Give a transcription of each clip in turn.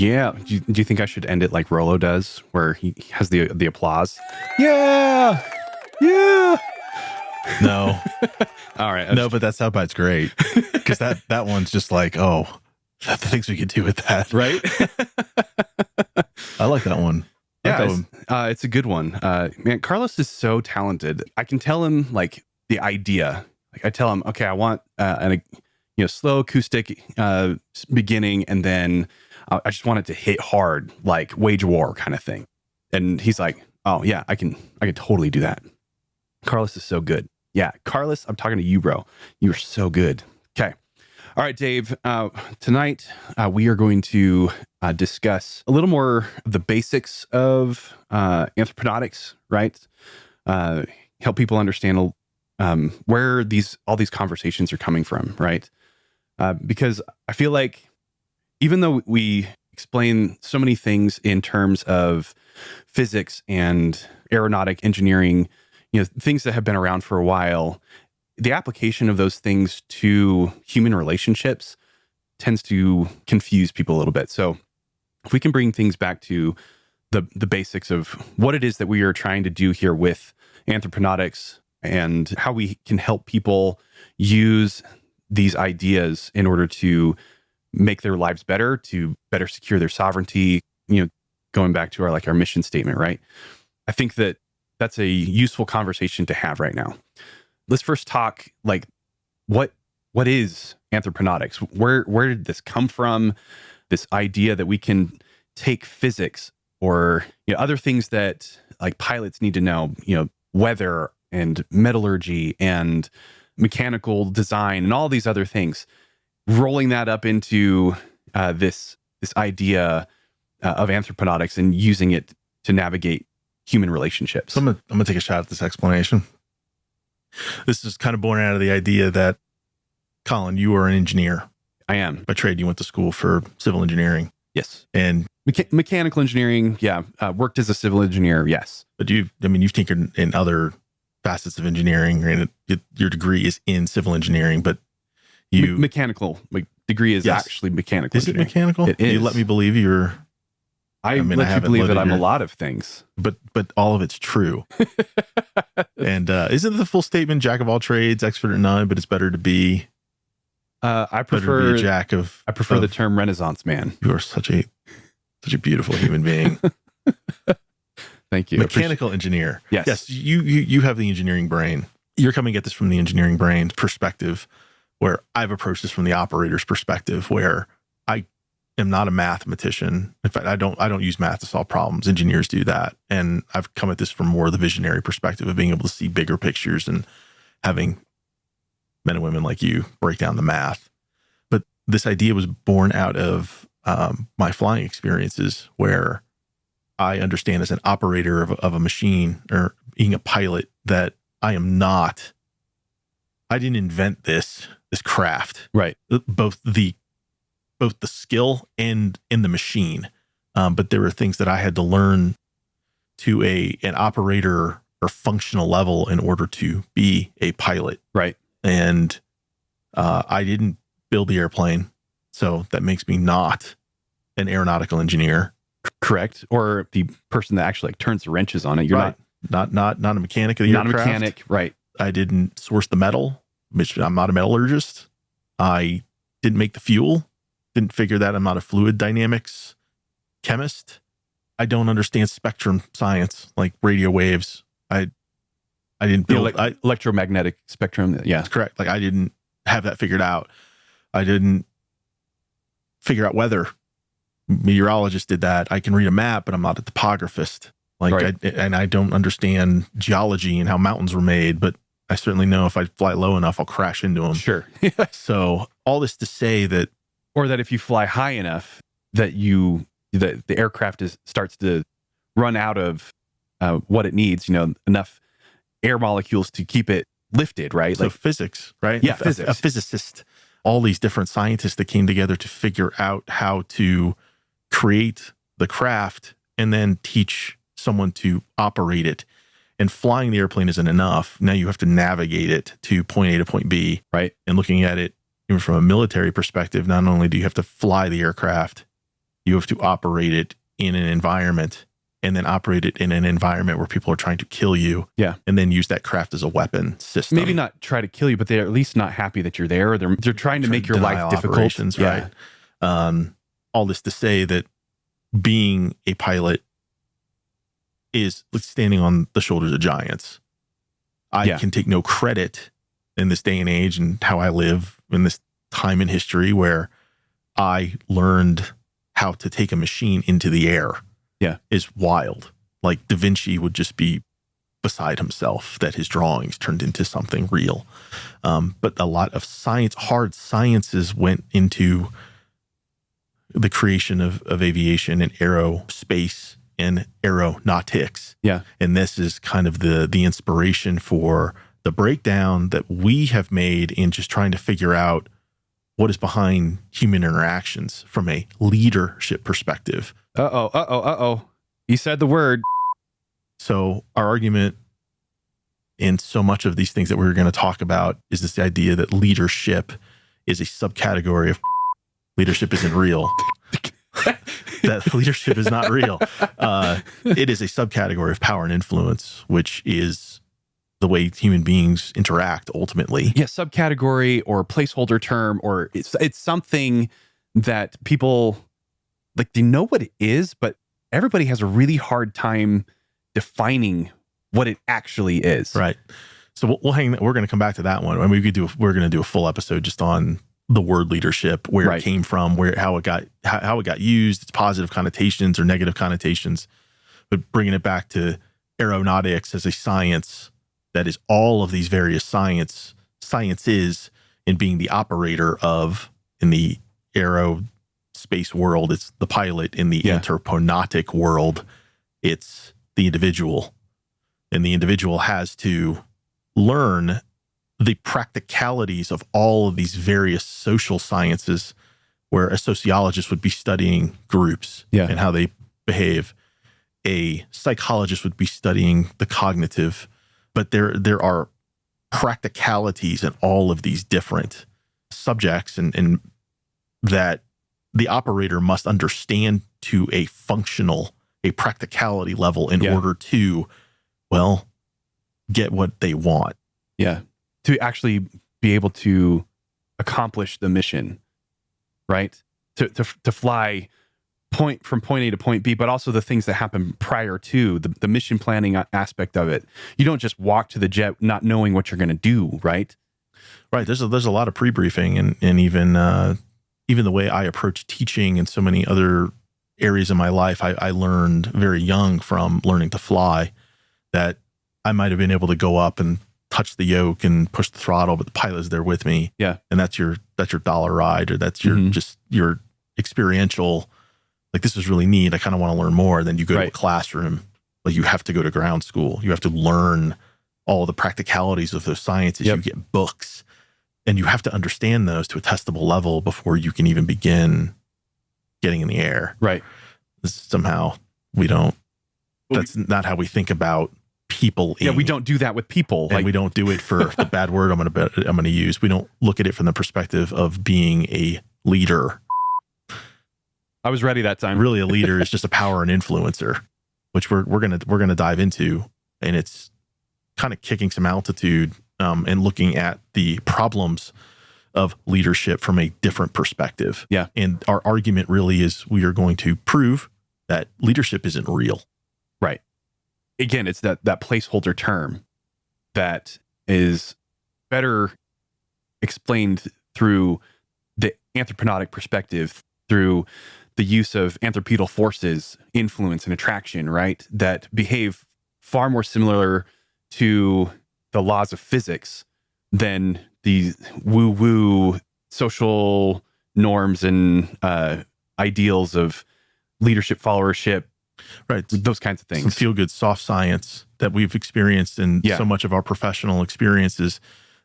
Yeah. Do you think I should end it like Rolo does, where he has the applause? Yeah. Yeah. No. All right. No, but that soundbite's great. Because that one's just like, oh, the things we could do with that. Right? I like that one. Yeah, it's a good one. Man, Carlos is so talented. I can tell him like the idea. Like I tell him, okay, I want slow acoustic beginning, and then I just want it to hit hard, like Wage War kind of thing. And he's like, oh yeah, I can totally do that. Carlos is so good. Yeah, Carlos, I'm talking to you, bro. You are so good. Okay. All right, Dave. Tonight, we are going to discuss a little more of the basics of anthroponautics, right? Help people understand where all these conversations are coming from, right? Because I feel like even though we explain so many things in terms of physics and aeronautic engineering, things that have been around for a while, the application of those things to human relationships tends to confuse people a little bit. So if we can bring things back to the basics of what it is that we are trying to do here with anthroponautics and how we can help people use these ideas in order to make their lives better, to better secure their sovereignty, going back to our mission statement, right? I think that that's a useful conversation to have right now. Let's first talk what is anthroponautics? Where did this come from? This idea that we can take physics or other things that like pilots need to know, weather and metallurgy and mechanical design and all these other things, rolling that up into this idea of anthroponautics and using it to navigate human relationships. So I'm gonna take a shot at this explanation. This is kind of born out of the idea that, Colin, you are an engineer. I am. By trade, you went to school for civil engineering. Yes. And mechanical engineering, yeah. Worked as a civil engineer, yes. But you've tinkered in other facets of engineering, and your degree is in civil engineering, but you... mechanical. My degree is actually mechanical engineering. Is it mechanical? It is. You let me believe you're... I let you believe that I'm a lot of things. But all of it's true. And isn't the full statement, jack of all trades, expert at none, but it's better to be... I prefer a jack of... I prefer the term Renaissance man. You are such a beautiful human being. Thank you. Mechanical engineer. Yes. Yes, you have the engineering brain. You're coming at this from the engineering brain perspective, where I've approached this from the operator's perspective, where I am not a mathematician. In fact, I don't use math to solve problems. Engineers do that. And I've come at this from more the visionary perspective of being able to see bigger pictures and having men and women like you break down the math. But this idea was born out of my flying experiences, where I understand as an operator of a machine or being a pilot that I didn't invent this craft. Right. Both the skill and in the machine. But there were things that I had to learn to an operator or functional level in order to be a pilot. Right. And I didn't build the airplane, so that makes me not an aeronautical engineer. Correct. Or the person that actually turns the wrenches on it. You're right. not a mechanic of the aircraft. Not a mechanic, right. I didn't source the metal, which I'm not a metallurgist. I didn't make the fuel. Didn't figure that. I'm not a fluid dynamics chemist. I don't understand spectrum science, like radio waves. I didn't build electromagnetic spectrum. Yeah, that's correct. Like I didn't have that figured out. I didn't figure out weather. Meteorologists did that. I can read a map, but I'm not a topographist. I don't understand geology and how mountains were made, but I certainly know if I fly low enough, I'll crash into them. Sure. So all this to say that, or that if you fly high enough, that the aircraft starts to run out of what it needs. Enough air molecules to keep it lifted. Right. So physics, right? Yeah, physics. A physicist. All these different scientists that came together to figure out how to create the craft and then teach someone to operate it. And flying the airplane isn't enough. Now you have to navigate it to point A to point B. Right. And looking at it even from a military perspective, not only do you have to fly the aircraft, You have to operate it in an environment, and then operate it in an environment where people are trying to kill you. Yeah. And then use that craft as a weapon system. Maybe not try to kill you, but they're at least not happy that you're there. Or they're trying to make your life difficult. Right. All this to say that being a pilot is like standing on the shoulders of giants. I can take no credit in this day and age and how I live in this time in history where I learned how to take a machine into the air. Yeah. Is wild. Like Da Vinci would just be beside himself that his drawings turned into something real. But a lot of science, hard sciences went into the creation of aviation and aerospace and aeronautics. Yeah. And this is kind of the inspiration for the breakdown that we have made in just trying to figure out what is behind human interactions from a leadership perspective. Uh-oh. You said the word. So our argument in so much of these things that we're going to talk about is this idea that leadership is a subcategory of leadership isn't real. That leadership is not real. It is a subcategory of power and influence, which is the way human beings interact ultimately. Yeah, subcategory or placeholder term, or it's something that people like, they know what it is, but everybody has a really hard time defining what it actually is. Right. So we'll hang. We're going to come back to that one. I mean, we're going to do a full episode just on the word leadership, where it came from, how it got used, its positive connotations or negative connotations, but bringing it back to aeronautics as a science that is all of these various sciences, and being the operator of, in the aerospace world, it's the pilot. In the anthropronautic world, it's the individual, and the individual has to learn the practicalities of all of these various social sciences, where a sociologist would be studying groups and how they behave. A psychologist would be studying the cognitive, but there are practicalities in all of these different subjects, and that the operator must understand to a practicality level in order to, get what they want. Yeah. To actually be able to accomplish the mission, right? To fly from point A to point B, but also the things that happen prior to the mission planning aspect of it. You don't just walk to the jet not knowing what you're going to do, right? Right. There's a lot of pre-briefing, and even the way I approach teaching and so many other areas of my life, I learned very young from learning to fly that I might have been able to go up and touch the yoke and push the throttle, but the pilot's there with me. Yeah. And that's your dollar ride, or that's your just your experiential, like, this is really neat, I kind of want to learn more. Then you go to a classroom, like you have to go to ground school. You have to learn all the practicalities of those sciences. You get books, and you have to understand those to a testable level before you can even begin getting in the air. Right. Somehow that's not how we think about people. We don't do that with people. And we don't do it for the bad word I'm going to use. We don't look at it from the perspective of being a leader. I was ready that time. Really, a leader is just a power and influencer, which we're gonna dive into, and it's kind of kicking some altitude and looking at the problems of leadership from a different perspective. Yeah. And our argument really is, we are going to prove that leadership isn't real. Right. Again, it's that placeholder term that is better explained through the anthropronautic perspective, through the use of anthropedal forces, influence and attraction, right? That behave far more similar to the laws of physics than the woo-woo social norms and ideals of leadership, followership, right? Those kinds of things. Some feel-good soft science that we've experienced in so much of our professional experiences,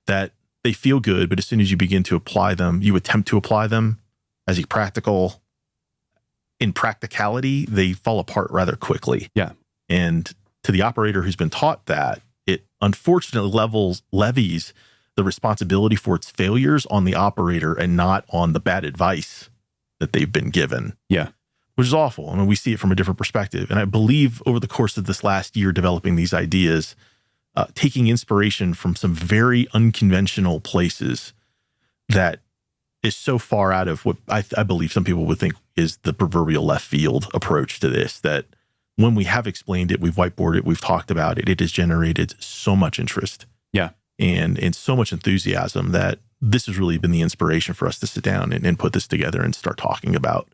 that they feel good, but as soon as you begin to apply them, you attempt to apply them as a practical, in practicality, they fall apart rather quickly. Yeah. And to the operator who's been taught that, it unfortunately levies the responsibility for its failures on the operator and not on the bad advice that they've been given. Yeah. which is awful. I mean, we see it from a different perspective. And I believe over the course of this last year, developing these ideas, taking inspiration from some very unconventional places that is so far out of what I believe some people would think is the proverbial left field approach to this, that when we have explained it, we've whiteboarded it, we've talked about it, it has generated so much interest. Yeah. And so much enthusiasm that this has really been the inspiration for us to sit down and put this together and start talking about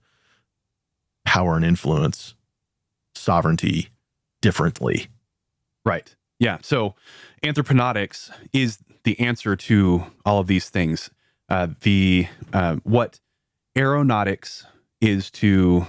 power and influence, sovereignty differently. Right. Yeah. So anthroponautics is the answer to all of these things. What aeronautics is to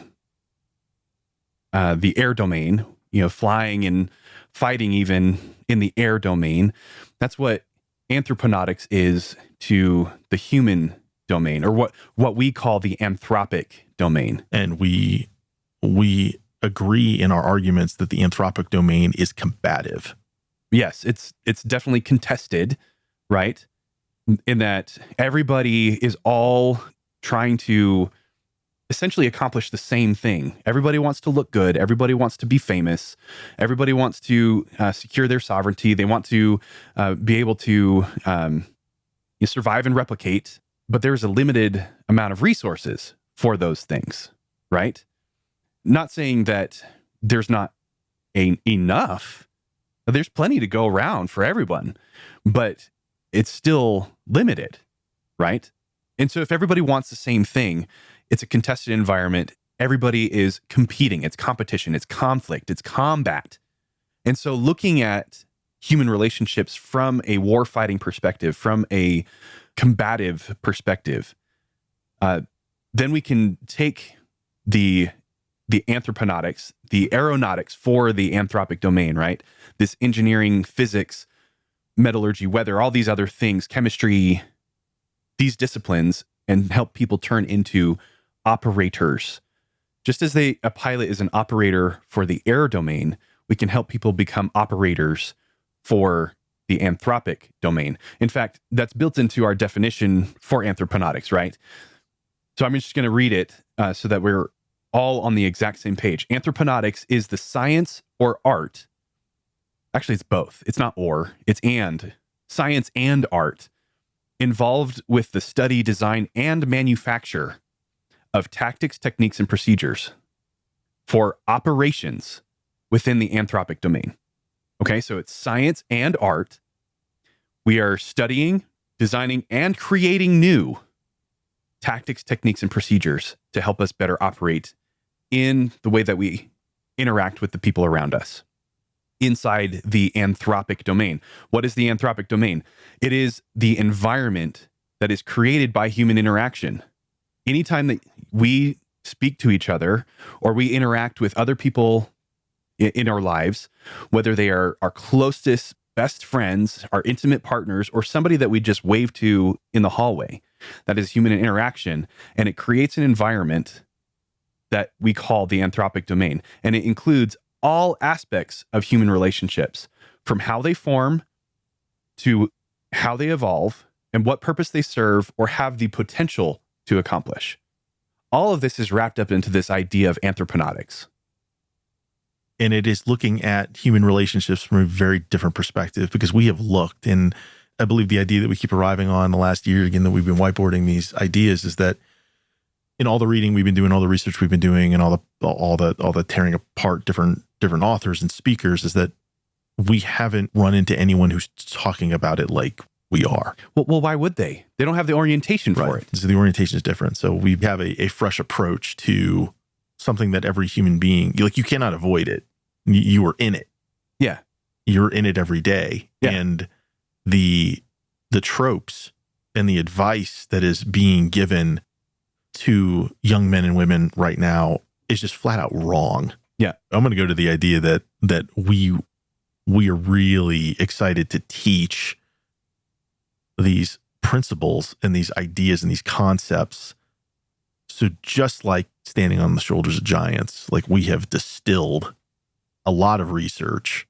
the air domain, flying and fighting even in the air domain. That's what anthroponautics is to the human domain, or what we call the anthropic domain. And we agree in our arguments that the anthropic domain is combative. Yes, it's definitely contested, right? In that everybody is all trying to essentially accomplish the same thing. Everybody wants to look good. Everybody wants to be famous. Everybody wants to secure their sovereignty. They want to be able to survive and replicate. But there's a limited amount of resources for those things, right? Not saying that there's not enough. There's plenty to go around for everyone, but it's still limited, right? And so if everybody wants the same thing, it's a contested environment. Everybody is competing. It's competition. It's conflict. It's combat. And so looking at human relationships from a war-fighting perspective, from a combative perspective, then we can take the anthroponautics, the aeronautics for the anthropic domain, right? This engineering, physics, metallurgy, weather, all these other things, chemistry, these disciplines, and help people turn into operators. Just as a pilot is an operator for the air domain, we can help people become operators for the anthropic domain. In fact, that's built into our definition for anthroponautics, right? So I'm just going to read it so that we're all on the exact same page. Anthroponautics is the science or art. Actually, it's both. It's not or, it's and. Science and art involved with the study, design, and manufacture of tactics, techniques, and procedures for operations within the anthropic domain. Okay, so it's science and art. We are studying, designing, and creating new tactics, techniques, and procedures to help us better operate in the way that we interact with the people around us inside the anthropic domain. What is the anthropic domain? It is the environment that is created by human interaction. Anytime that we speak to each other or we interact with other people in our lives, whether they are our closest best friends, our intimate partners, or somebody that we just wave to in the hallway, that is human interaction, and it creates an environment that we call the anthropic domain. And it includes all aspects of human relationships, from how they form to how they evolve and what purpose they serve or have the potential to accomplish. All of this is wrapped up into this idea of anthroponautics. And it is looking at human relationships from a very different perspective, because we have looked, and I believe the idea that we keep arriving on the last year, again, that we've been whiteboarding these ideas, is that in all the reading we've been doing, all the research we've been doing, and all the tearing apart different authors and speakers, is that we haven't run into anyone who's talking about it like we are. Well, why would they? They don't have the orientation for it. So the orientation is different. So we have a fresh approach to something that every human being, like, you cannot avoid it. You are in it. Yeah. You're in it every day. Yeah. And the tropes and the advice that is being given to young men and women right now is just flat out wrong. Yeah. I'm going to go to the idea that we are really excited to teach these principles and these ideas and these concepts. So just like standing on the shoulders of giants, like, we have distilled a lot of research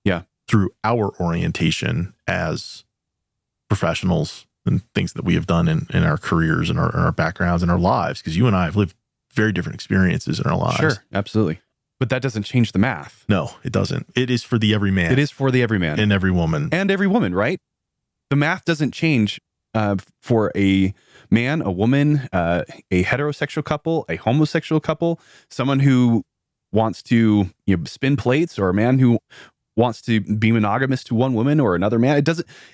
through our orientation as professionals and things that we have done in our careers and our backgrounds and our lives. Because you and I have lived very different experiences in our lives. Sure, absolutely. But that doesn't change the math. No, it doesn't. It is for the everyman. It is for the everyman. And every woman. And every woman, right? The math doesn't change for a man, a woman, a heterosexual couple, a homosexual couple, someone who wants to spin plates, or a man who wants to be monogamous to one woman or another man.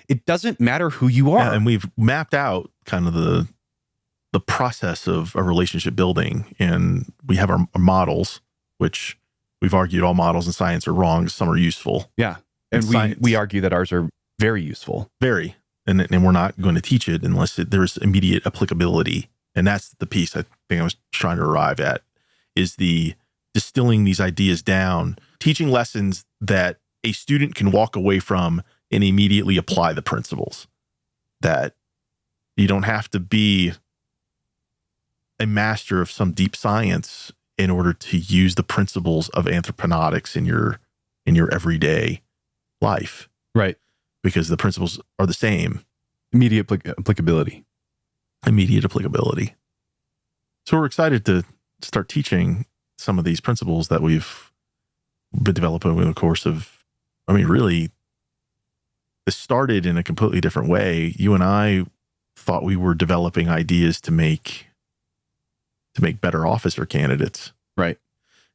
It doesn't matter who you are. Yeah, and we've mapped out kind of the process of a relationship building, and we have our models, which we've argued all models in science are wrong. Some are useful. Yeah. And we argue that ours are very useful. Very. And we're not going to teach it unless there's immediate applicability. And that's the piece I think I was trying to arrive at, is the distilling these ideas down, teaching lessons that a student can walk away from and immediately apply the principles. That you don't have to be a master of some deep science in order to use the principles of anthroponautics in your everyday life. Right. Because the principles are the same. Immediate applicability. Immediate applicability. So we're excited to start teaching some of these principles that we've been developing over the course of, really, this started in a completely different way. You and I thought we were developing ideas to make better officer candidates. Right.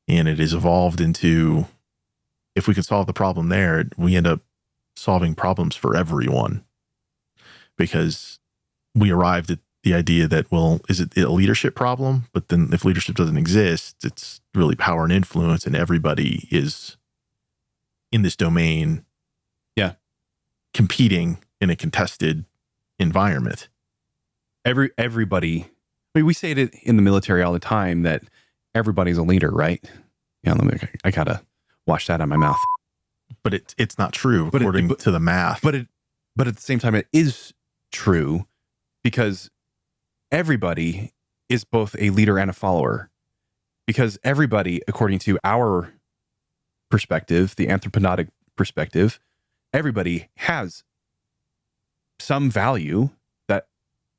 And it has evolved into, if we can solve the problem there, we end up solving problems for everyone, because we arrived at the idea that, well, is it a leadership problem? But then if leadership doesn't exist, it's really power and influence, and everybody is in this domain. Yeah. Competing in a contested environment. Everybody, we say it in the military all the time that everybody's a leader, right? Yeah, I gotta wash that out of my mouth. But it's not true according to the math. But at the same time, it is true, because everybody is both a leader and a follower. Because everybody, according to our perspective, the anthroponautic perspective, everybody has some value that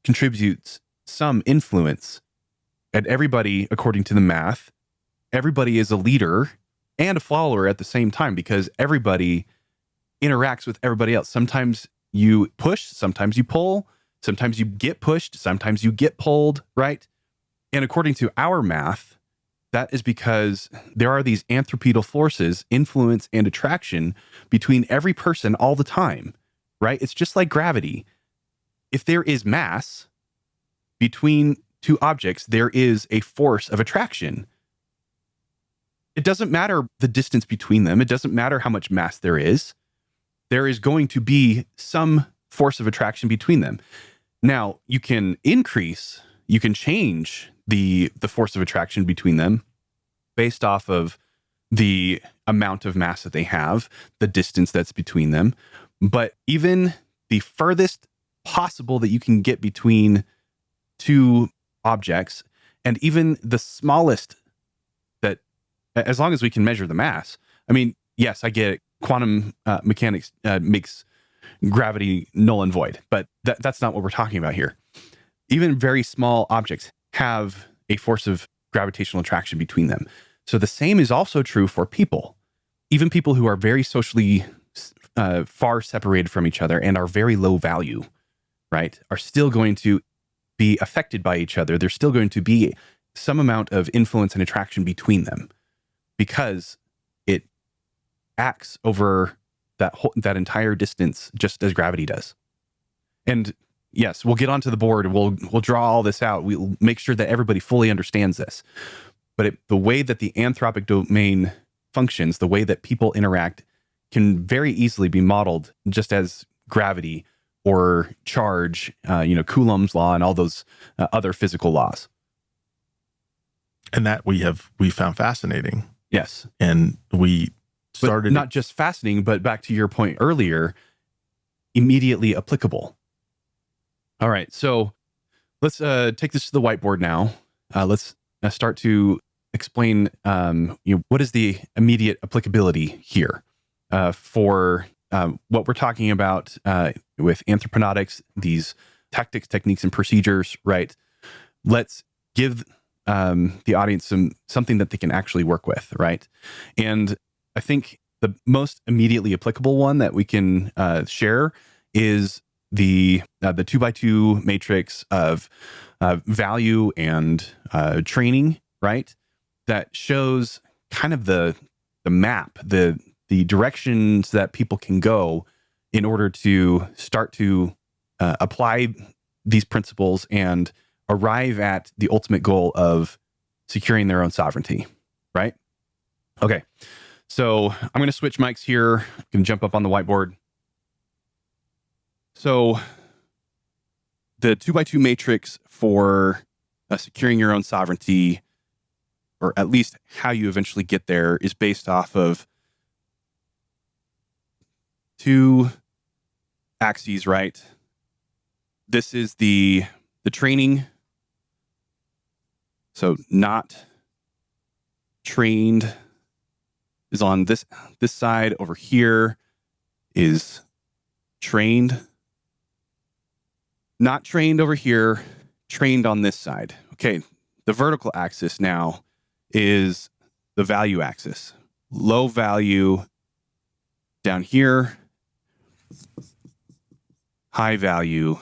contributes some influence. And everybody, according to the math, everybody is a leader and a follower at the same time, because everybody interacts with everybody else. Sometimes you push, sometimes you pull, sometimes you get pushed, sometimes you get pulled, right? And according to our math, that is because there are these anthropedal forces, influence and attraction, between every person all the time, right? It's just like gravity. If there is mass between two objects, there is a force of attraction. It doesn't matter the distance between them. It doesn't matter how much mass there is. There is going to be some force of attraction between them. Now, you can change the force of attraction between them based off of the amount of mass that they have, the distance that's between them. But even the furthest possible that you can get between two objects, and even the smallest, that, as long as we can measure the mass, yes, I get it. Quantum mechanics makes gravity null and void, but that's not what we're talking about here. Even very small objects have a force of gravitational attraction between them. So the same is also true for people. Even people who are very socially far separated from each other and are very low value, right, are still going to be affected by each other. There's still going to be some amount of influence and attraction between them, because it acts over that entire distance, just as gravity does. And yes, we'll get onto the board. We'll draw all this out. We'll make sure that everybody fully understands this. But the way that the anthropic domain functions, the way that people interact, can very easily be modeled just as gravity or charge, Coulomb's law and all those other physical laws. And that we found fascinating. Yes. And we started... But not just fascinating, but back to your point earlier, immediately applicable. All right, so let's take this to the whiteboard now. Let's start to explain what is the immediate applicability here for what we're talking about with anthroponautics, these tactics, techniques, and procedures, right? Let's give the audience something that they can actually work with, right? And I think the most immediately applicable one that we can share is the 2x2 matrix of value and training, right? That shows kind of the map, the directions that people can go in order to start to apply these principles and arrive at the ultimate goal of securing their own sovereignty, right? Okay, so I'm going to switch mics here. I'm going to jump up on the whiteboard. So the 2x2 matrix for securing your own sovereignty, or at least how you eventually get there, is based off of two axes, right? This is the training. So not trained is on this side. Over here is trained. Not trained over here, trained on this side. Okay, the vertical axis now is the value axis. Low value down here, high value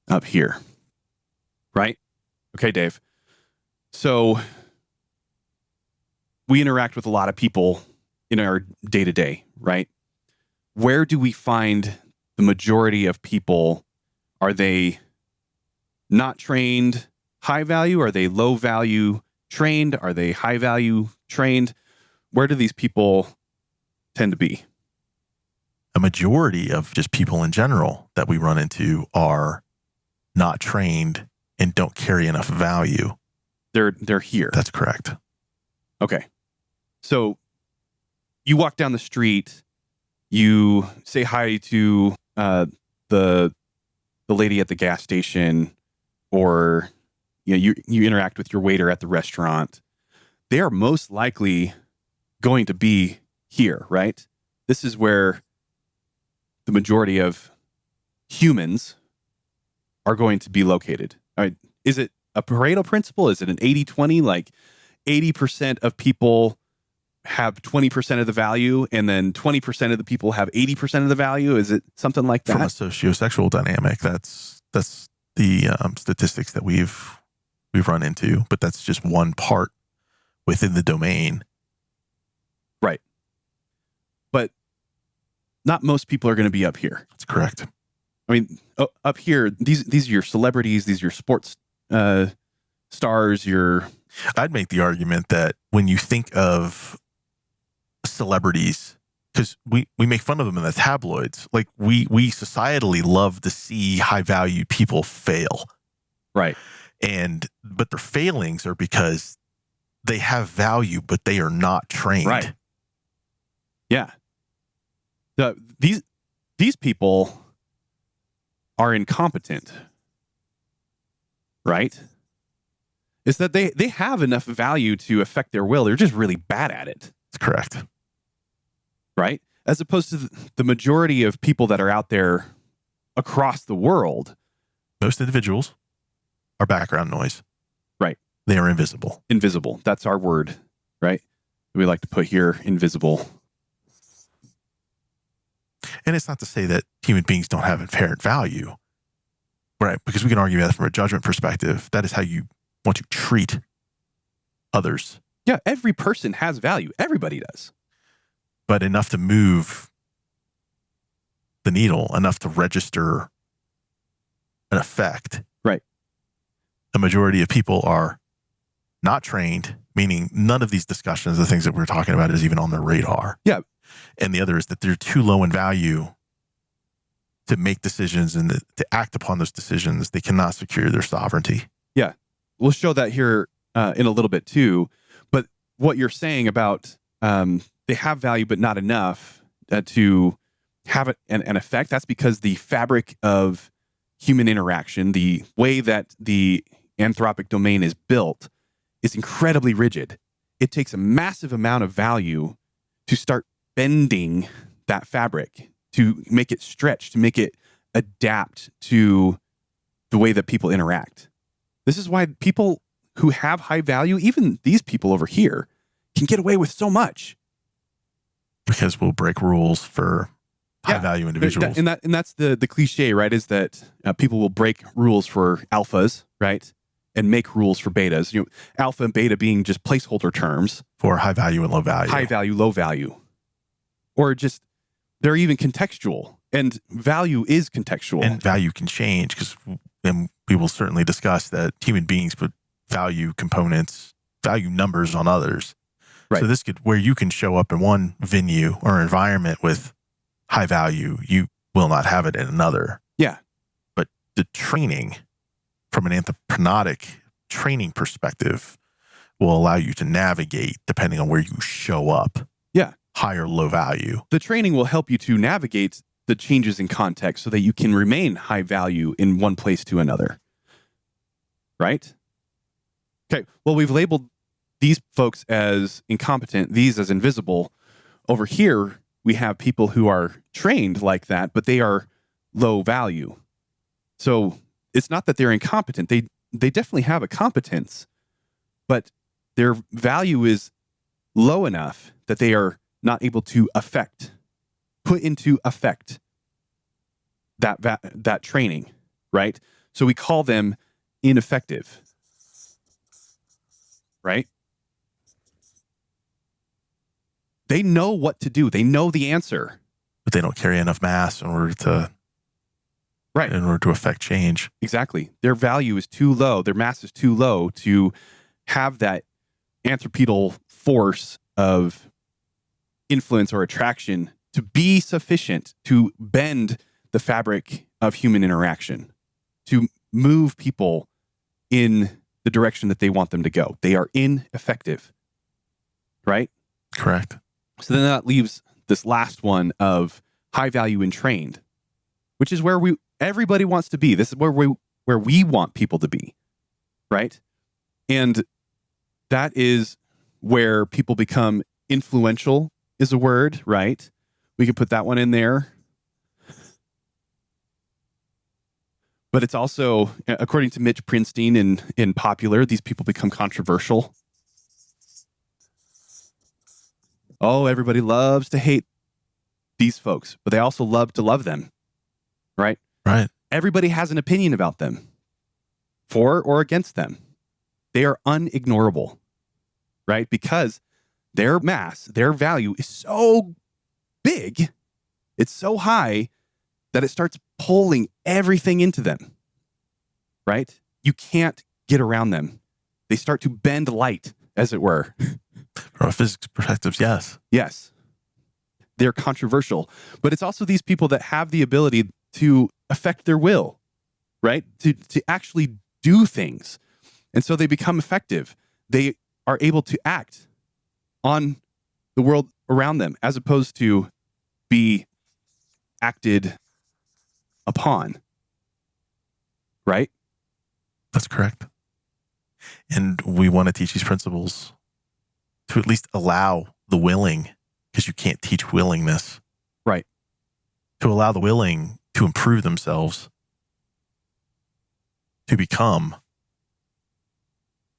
up here, right? Okay, Dave. So we interact with a lot of people in our day-to-day, right? Where do we find the majority of people? Are they not trained, high value? Are they low value, trained? Are they high value, trained? Where do these people tend to be? A majority of just people in general that we run into are not trained and don't carry enough value. They're here. That's correct. Okay. So you walk down the street, you say hi to the lady at the gas station, or you interact with your waiter at the restaurant. They are most likely going to be here, right? This is where the majority of humans are going to be located. All right. Is it a Pareto principle? Is it an 80-20? Like 80% of people have 20% of the value, and then 20% of the people have 80% of the value? Is it something like that? From a sociosexual dynamic, that's the statistics that we've run into, but that's just one part within the domain. Right. But not most people are going to be up here. That's correct. I mean, up here, these are your celebrities, these are your sports stars, I'd make the argument that when you think of celebrities, because we make fun of them in the tabloids, like we societally love to see high value people fail. Right. But their failings are because they have value, but they are not trained. Right. Yeah. These people are incompetent, right? Is that they have enough value to affect their will. They're just really bad at it. That's correct. Right? As opposed to the majority of people that are out there across the world. Most individuals are background noise. Right. They are invisible. Invisible. That's our word, right? We like to put here, invisible. And it's not to say that human beings don't have inherent value, right? Because we can argue that from a judgment perspective. That is how you want to treat others. Yeah, every person has value. Everybody does. But enough to move the needle, enough to register an effect. Right. The majority of people are not trained, meaning none of these discussions, the things that we're talking about, is even on their radar. Yeah. And the other is that they're too low in value to make decisions and to act upon those decisions. They cannot secure their sovereignty. Yeah. We'll show that here in a little bit too. But what you're saying about they have value but not enough to have an effect, that's because the fabric of human interaction, the way that the anthropic domain is built, is incredibly rigid. It takes a massive amount of value to start bending that fabric, to make it stretch, to make it adapt to the way that people interact. This is why people who have high value, even these people over here, can get away with so much. Because we'll break rules for high value individuals. And that's the cliche, right? Is that people will break rules for alphas, right? And make rules for betas. You know, alpha and beta being just placeholder terms for high value and low value. High value, low value. Or just, they're even contextual. And value is contextual. And value can change because, and we will certainly discuss that human beings put value components, value numbers on others. Right. So this could, where you can show up in one venue or environment with high value, you will not have it in another. Yeah. But the training from an anthroponic training perspective will allow you to navigate depending on where you show up. Yeah. High or low value. The training will help you to navigate the changes in context so that you can remain high value in one place to another. Right? Okay. Well, we've labeled these folks as incompetent, these as invisible. Over here, we have people who are trained like that, but they are low value. So it's not that they're incompetent. They definitely have a competence, but their value is low enough that they are not able to put into effect that training, right? So we call them ineffective, right? They know what to do. They know the answer. But they don't carry enough mass in order to affect change. Exactly. Their value is too low. Their mass is too low to have that anthropedal force of influence or attraction to be sufficient to bend the fabric of human interaction, to move people in the direction that they want them to go. They are ineffective, right? Correct. So then that leaves this last one of high value and trained, which is where everybody wants to be. This is where we want people to be, right? And that is where people become influential is a word, right? We can put that one in there. But it's also, according to Mitch Prinstein in Popular, these people become controversial. Oh, everybody loves to hate these folks, but they also love to love them, right? Right. Everybody has an opinion about them, for or against them. They are unignorable, right? Because their mass, their value is so big, it's so high that it starts pulling everything into them, right? You can't get around them. They start to bend light, as it were. From a physics perspective, yes. Yes. They're controversial. But it's also these people that have the ability to affect their will, right? To actually do things. And so they become effective. They are able to act on the world around them as opposed to be acted upon. Right? That's correct. And we want to teach these principles to at least allow the willing, because you can't teach willingness. Right. To allow the willing to improve themselves, to become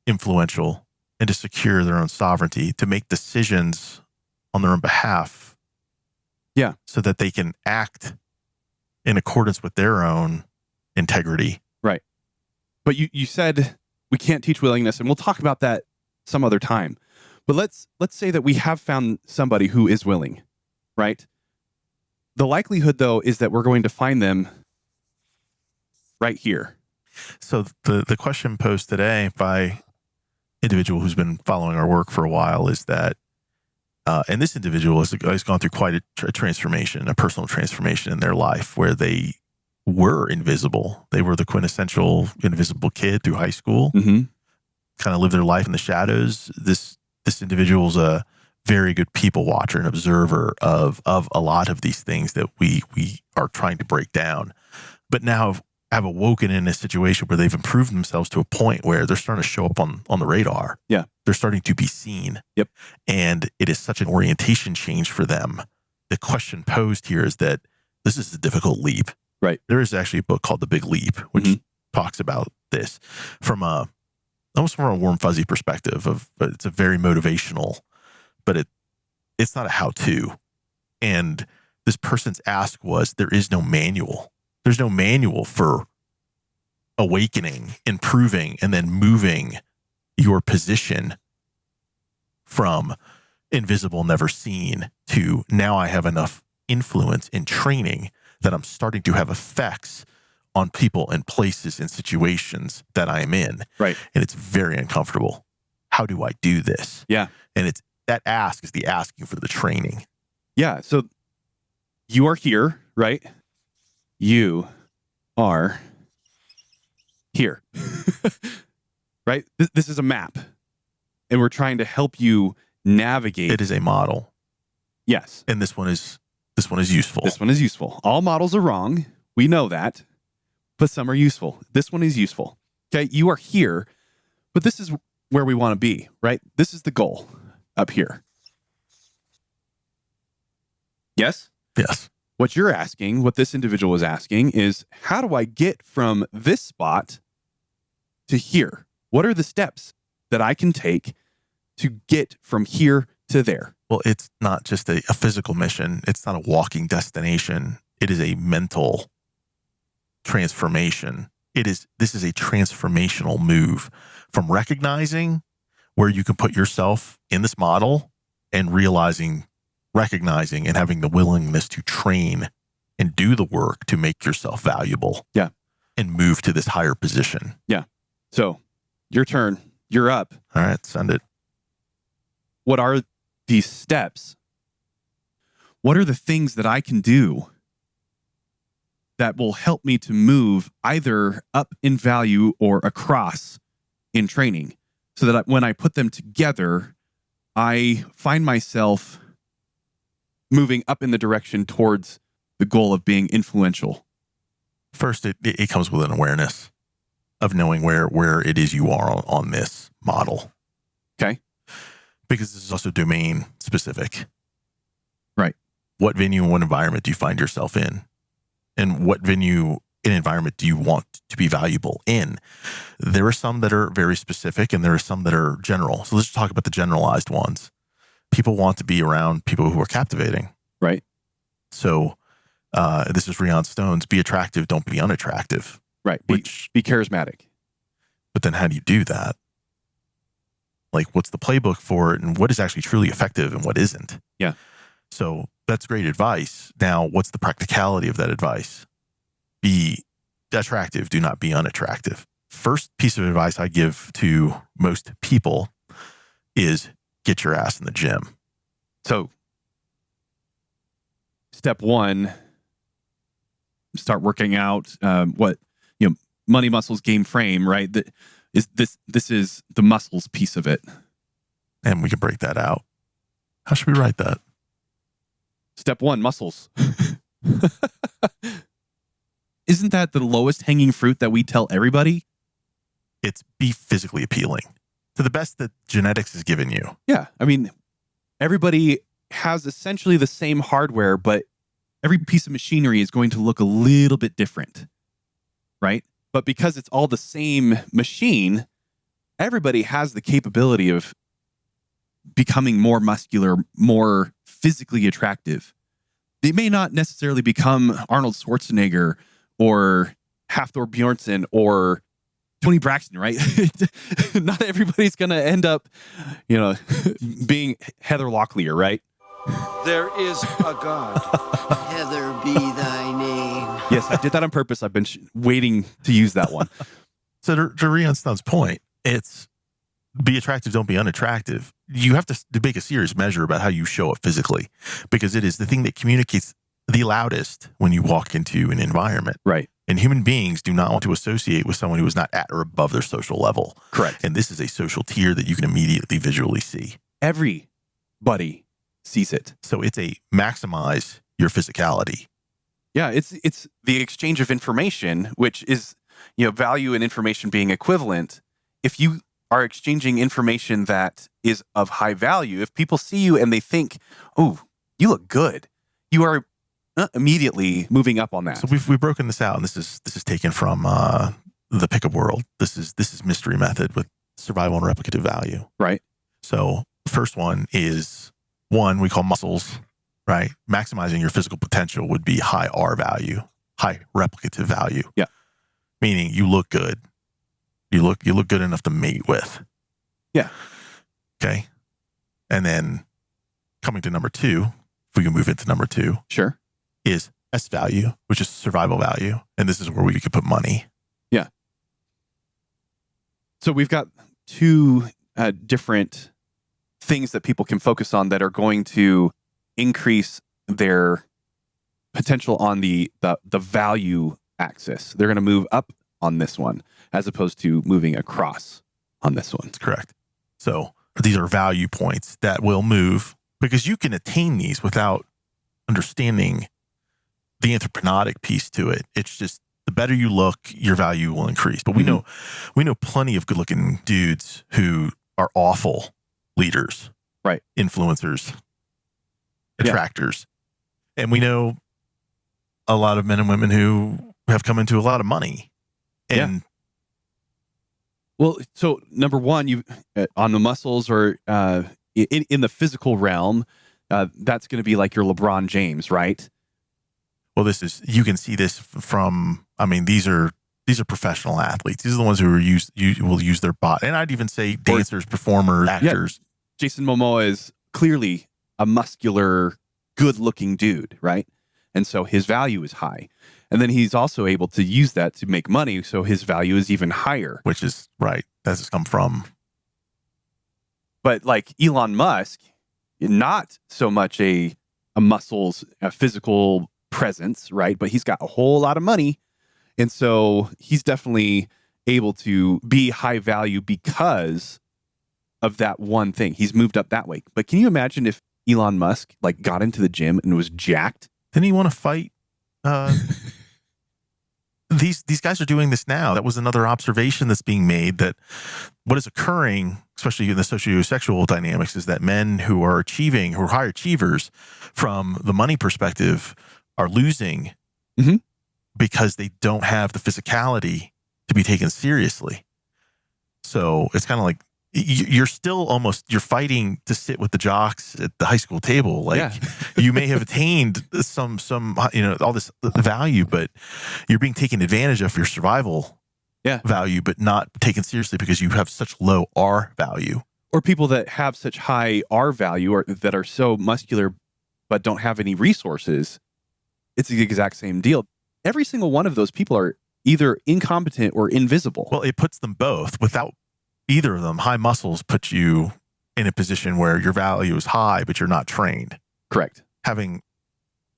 influential, and to secure their own sovereignty, to make decisions on their own behalf. Yeah. So that they can act in accordance with their own integrity. Right. But you said we can't teach willingness, and we'll talk about that some other time. But let's say that we have found somebody who is willing, right? The likelihood, though, is that we're going to find them right here. So the question posed today by individual who's been following our work for a while is that, and this individual has gone through quite a transformation, a personal transformation in their life where they were invisible. They were the quintessential invisible kid through high school, kind of lived their life in the shadows. This individual's a very good people watcher and observer of a lot of these things that we are trying to break down, but now have awoken in a situation where they've improved themselves to a point where they're starting to show up on the radar. Yeah. They're starting to be seen. Yep. And it is such an orientation change for them. The question posed here is that this is a difficult leap. Right. There is actually a book called The Big Leap, which talks about this from almost from a warm fuzzy perspective but it's a very motivational, but it's not a how-to. And this person's ask was, there is no manual. There's no manual for awakening, improving, and then moving your position from invisible, never seen to now I have enough influence in training that I'm starting to have effects on people and places and situations that I am in. Right. And it's very uncomfortable. How do I do this? Yeah. And it's that ask is the asking for the training. Yeah. So you are here, right? You are here, right? This is a map, and we're trying to help you navigate. It is a model. Yes. And this one is useful. This one is useful. All models are wrong. We know that, but some are useful. This one is useful. Okay. You are here, but this is where we want to be, right? This is the goal up here. Yes? Yes. What you're asking, what this individual is asking is, how do I get from this spot to here? What are the steps that I can take to get from here to there? Well, it's not just a physical mission. It's not a walking destination. It is a mental transformation. This is a transformational move from recognizing where you can put yourself in this model and recognizing and having the willingness to train and do the work to make yourself valuable. Yeah. And move to this higher position. Yeah. So your turn, you're up. All right, send it. What are these steps? What are the things that I can do that will help me to move either up in value or across in training, so that when I put them together, I find myself moving up in the direction towards the goal of being influential? First, it comes with an awareness of knowing where it is you are on this model. Okay. Because this is also domain specific. Right. What venue and what environment do you find yourself in? And what venue and environment do you want to be valuable in? There are some that are very specific and there are some that are general. So let's talk about the generalized ones. People want to be around people who are captivating. Right. So this is Rion Stone's, be attractive, don't be unattractive. Right. Be charismatic. But then how do you do that? Like, what's the playbook for it and what is actually truly effective and what isn't? Yeah. So that's great advice. Now, what's the practicality of that advice? Be attractive, do not be unattractive. First piece of advice I give to most people is get your ass in the gym. So step one, start working out. Money, muscles, game, frame, right? This is the muscles piece of it. And we can break that out. How should we write that? Step one, muscles. Isn't that the lowest hanging fruit that we tell everybody? It's be physically appealing to the best that genetics has given you. Yeah. I mean, everybody has essentially the same hardware, but every piece of machinery is going to look a little bit different, right? But because it's all the same machine, everybody has the capability of becoming more muscular, more physically attractive. They may not necessarily become Arnold Schwarzenegger or Hafthor Bjornsson or Tony Braxton, right? Not everybody's going to end up, being Heather Locklear, right? There is a God. Heather be thy name. Yes, I did that on purpose. I've been waiting to use that one. So to Rion Stone's point, it's be attractive, don't be unattractive. You have to make a serious measure about how you show up physically, because it is the thing that communicates the loudest when you walk into an environment. Right. And human beings do not want to associate with someone who is not at or above their social level. Correct. And this is a social tier that you can immediately visually see. Everybody sees it. So it's a maximize your physicality. Yeah, it's the exchange of information, which is, value and information being equivalent. If you are exchanging information that is of high value, if people see you and they think, oh, you look good, you are immediately moving up on that. So we've broken this out, and this is taken from the pickup world. This is mystery method with survival and replicative value. Right. So the first one is one we call muscles, right? Maximizing your physical potential would be high R value, high replicative value. Yeah. Meaning you look good. You look good enough to mate with. Yeah. Okay. And then coming to number 2, if we can move into number 2, Sure. is S value, which is survival value. And this is where we could put money. Yeah. So we've got 2 different things that people can focus on that are going to increase their potential on the value axis. They're going to move up on this one as opposed to moving across on this one. That's correct. So these are value points that will move, because you can attain these without understanding the anthroponic piece to it. It's just the better you look, your value will increase. But we know plenty of good-looking dudes who are awful leaders, right? Influencers, attractors. Yeah. And we know a lot of men and women who have come into a lot of money. And well, so number 1, you on the muscles or in the physical realm, that's going to be like your LeBron James, right? Well, you can see this from, I mean, these are professional athletes. These are the ones who will use their body. And I'd even say dancers, performers, actors. Yeah. Jason Momoa is clearly a muscular, good-looking dude, right? And so his value is high. And then he's also able to use that to make money, so his value is even higher. Which is, right, that's come from. But like Elon Musk, not so much a muscles, a physical presence, right? But he's got a whole lot of money. And so he's definitely able to be high value because of that one thing. He's moved up that way. But can you imagine if Elon Musk like got into the gym and was jacked? Didn't he want to fight? These guys are doing this now. That was another observation that's being made, that what is occurring, especially in the sociosexual dynamics, is that men who are achieving, who are high achievers from the money perspective, are losing because they don't have the physicality to be taken seriously. So it's kind of like you're still you're fighting to sit with the jocks at the high school table. Like you may have attained some, all this value, but you're being taken advantage of for your survival value, but not taken seriously because you have such low R value. Or people that have such high R value or that are so muscular, but don't have any resources. It's the exact same deal. Every single one of those people are either incompetent or invisible. Well, it puts them both. Without either of them, high muscles put you in a position where your value is high, but you're not trained. Correct. Having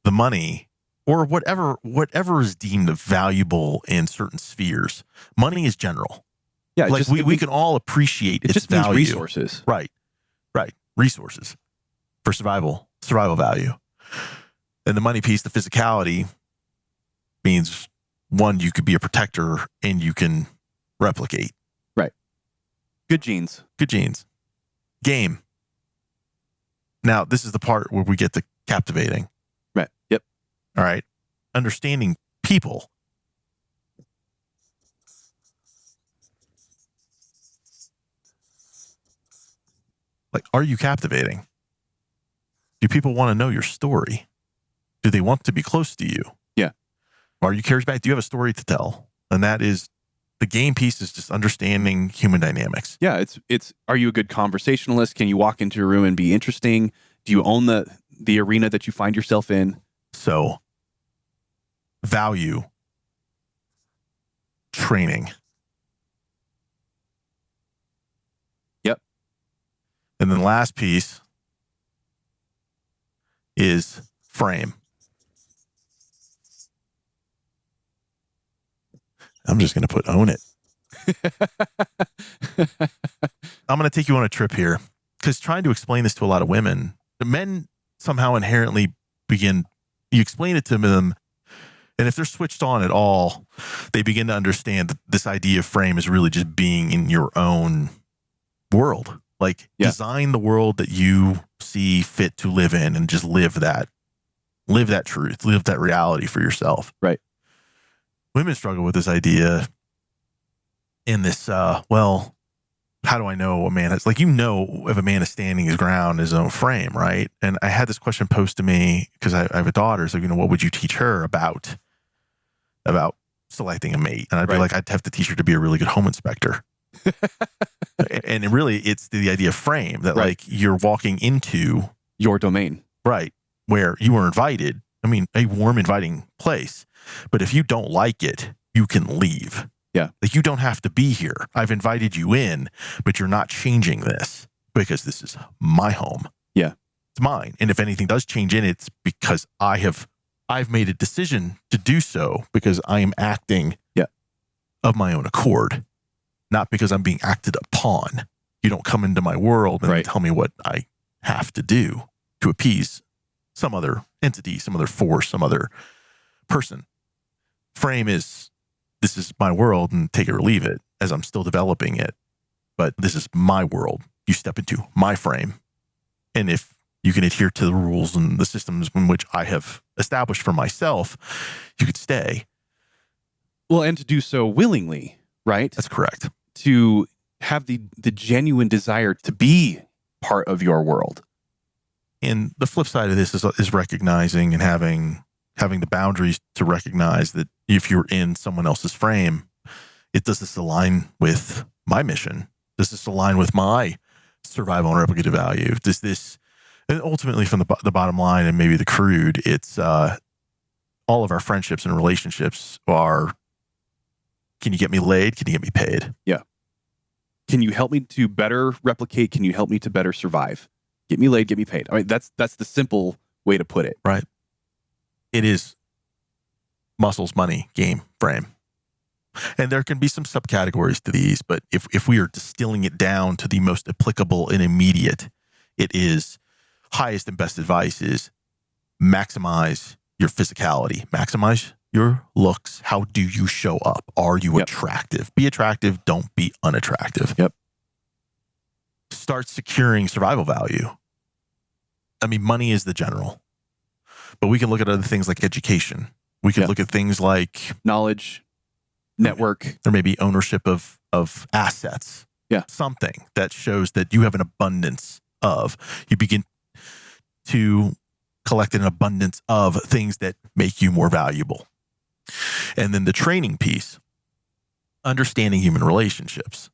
the money or whatever is deemed valuable in certain spheres. Money is general. Yeah, like we can all appreciate its value. Means resources. Right. Resources for survival value. And the money piece, the physicality, means one, you could be a protector and you can replicate. Right. Good genes. Game. Now, this is the part where we get to captivating. Right. Yep. All right. Understanding people. Like, are you captivating? Do people want to know your story? Do they want to be close to you? Yeah. Are you charismatic? Do you have a story to tell? And that is, the game piece is just understanding human dynamics. Yeah. It's are you a good conversationalist? Can you walk into a room and be interesting? Do you own the arena that you find yourself in? So, value, training. Yep. And then the last piece is frame. I'm just going to put own it. I'm going to take you on a trip here, because trying to explain this to a lot of women, the men somehow inherently you explain it to them, and if they're switched on at all, they begin to understand that this idea of frame is really just being in your own world. Like, design the world that you see fit to live in and just live that truth, live that reality for yourself. Right. Women struggle with this idea in this, well, how do I know a man is like, if a man is standing his ground in his own frame, right? And I had this question posed to me because I have a daughter. So, what would you teach her about selecting a mate? And I'd be like, I'd have to teach her to be a really good home inspector. And really, it's the idea of frame that like you're walking into your domain, right? Where you were invited. I mean, a warm, inviting place. But if you don't like it, you can leave. Yeah. Like, you don't have to be here. I've invited you in, but you're not changing this because this is my home. Yeah. It's mine. And if anything does change in it, it's because I've made a decision to do so because I am acting of my own accord, not because I'm being acted upon. You don't come into my world and tell me what I have to do to appease some other entity, some other force, some other person. Frame is, this is my world and take it or leave it as I'm still developing it. But this is my world. You step into my frame. And if you can adhere to the rules and the systems in which I have established for myself, you could stay. Well, and to do so willingly, right? That's correct. To have the genuine desire to be part of your world. And the flip side of this is recognizing and having the boundaries to recognize that if you're in someone else's frame, does this align with my mission? Does this align with my survival and replicative value? Does this, and ultimately from the bottom line and maybe the crude, it's all of our friendships and relationships are, can you get me laid? Can you get me paid? Yeah. Can you help me to better replicate? Can you help me to better survive? Get me laid, get me paid. I mean, that's the simple way to put it. Right. It is muscles, money, game, frame. And there can be some subcategories to these, but if we are distilling it down to the most applicable and immediate, it is highest and best advice is maximize your physicality, maximize your looks. How do you show up? Are you attractive? Be attractive. Don't be unattractive. Yep. Start securing survival value. I mean, money is the general, but we can look at other things like education. We can look at things like knowledge, network. There may be ownership of assets. Yeah. Something that shows that you have an abundance of. You begin to collect an abundance of things that make you more valuable. And then the training piece, understanding human relationships,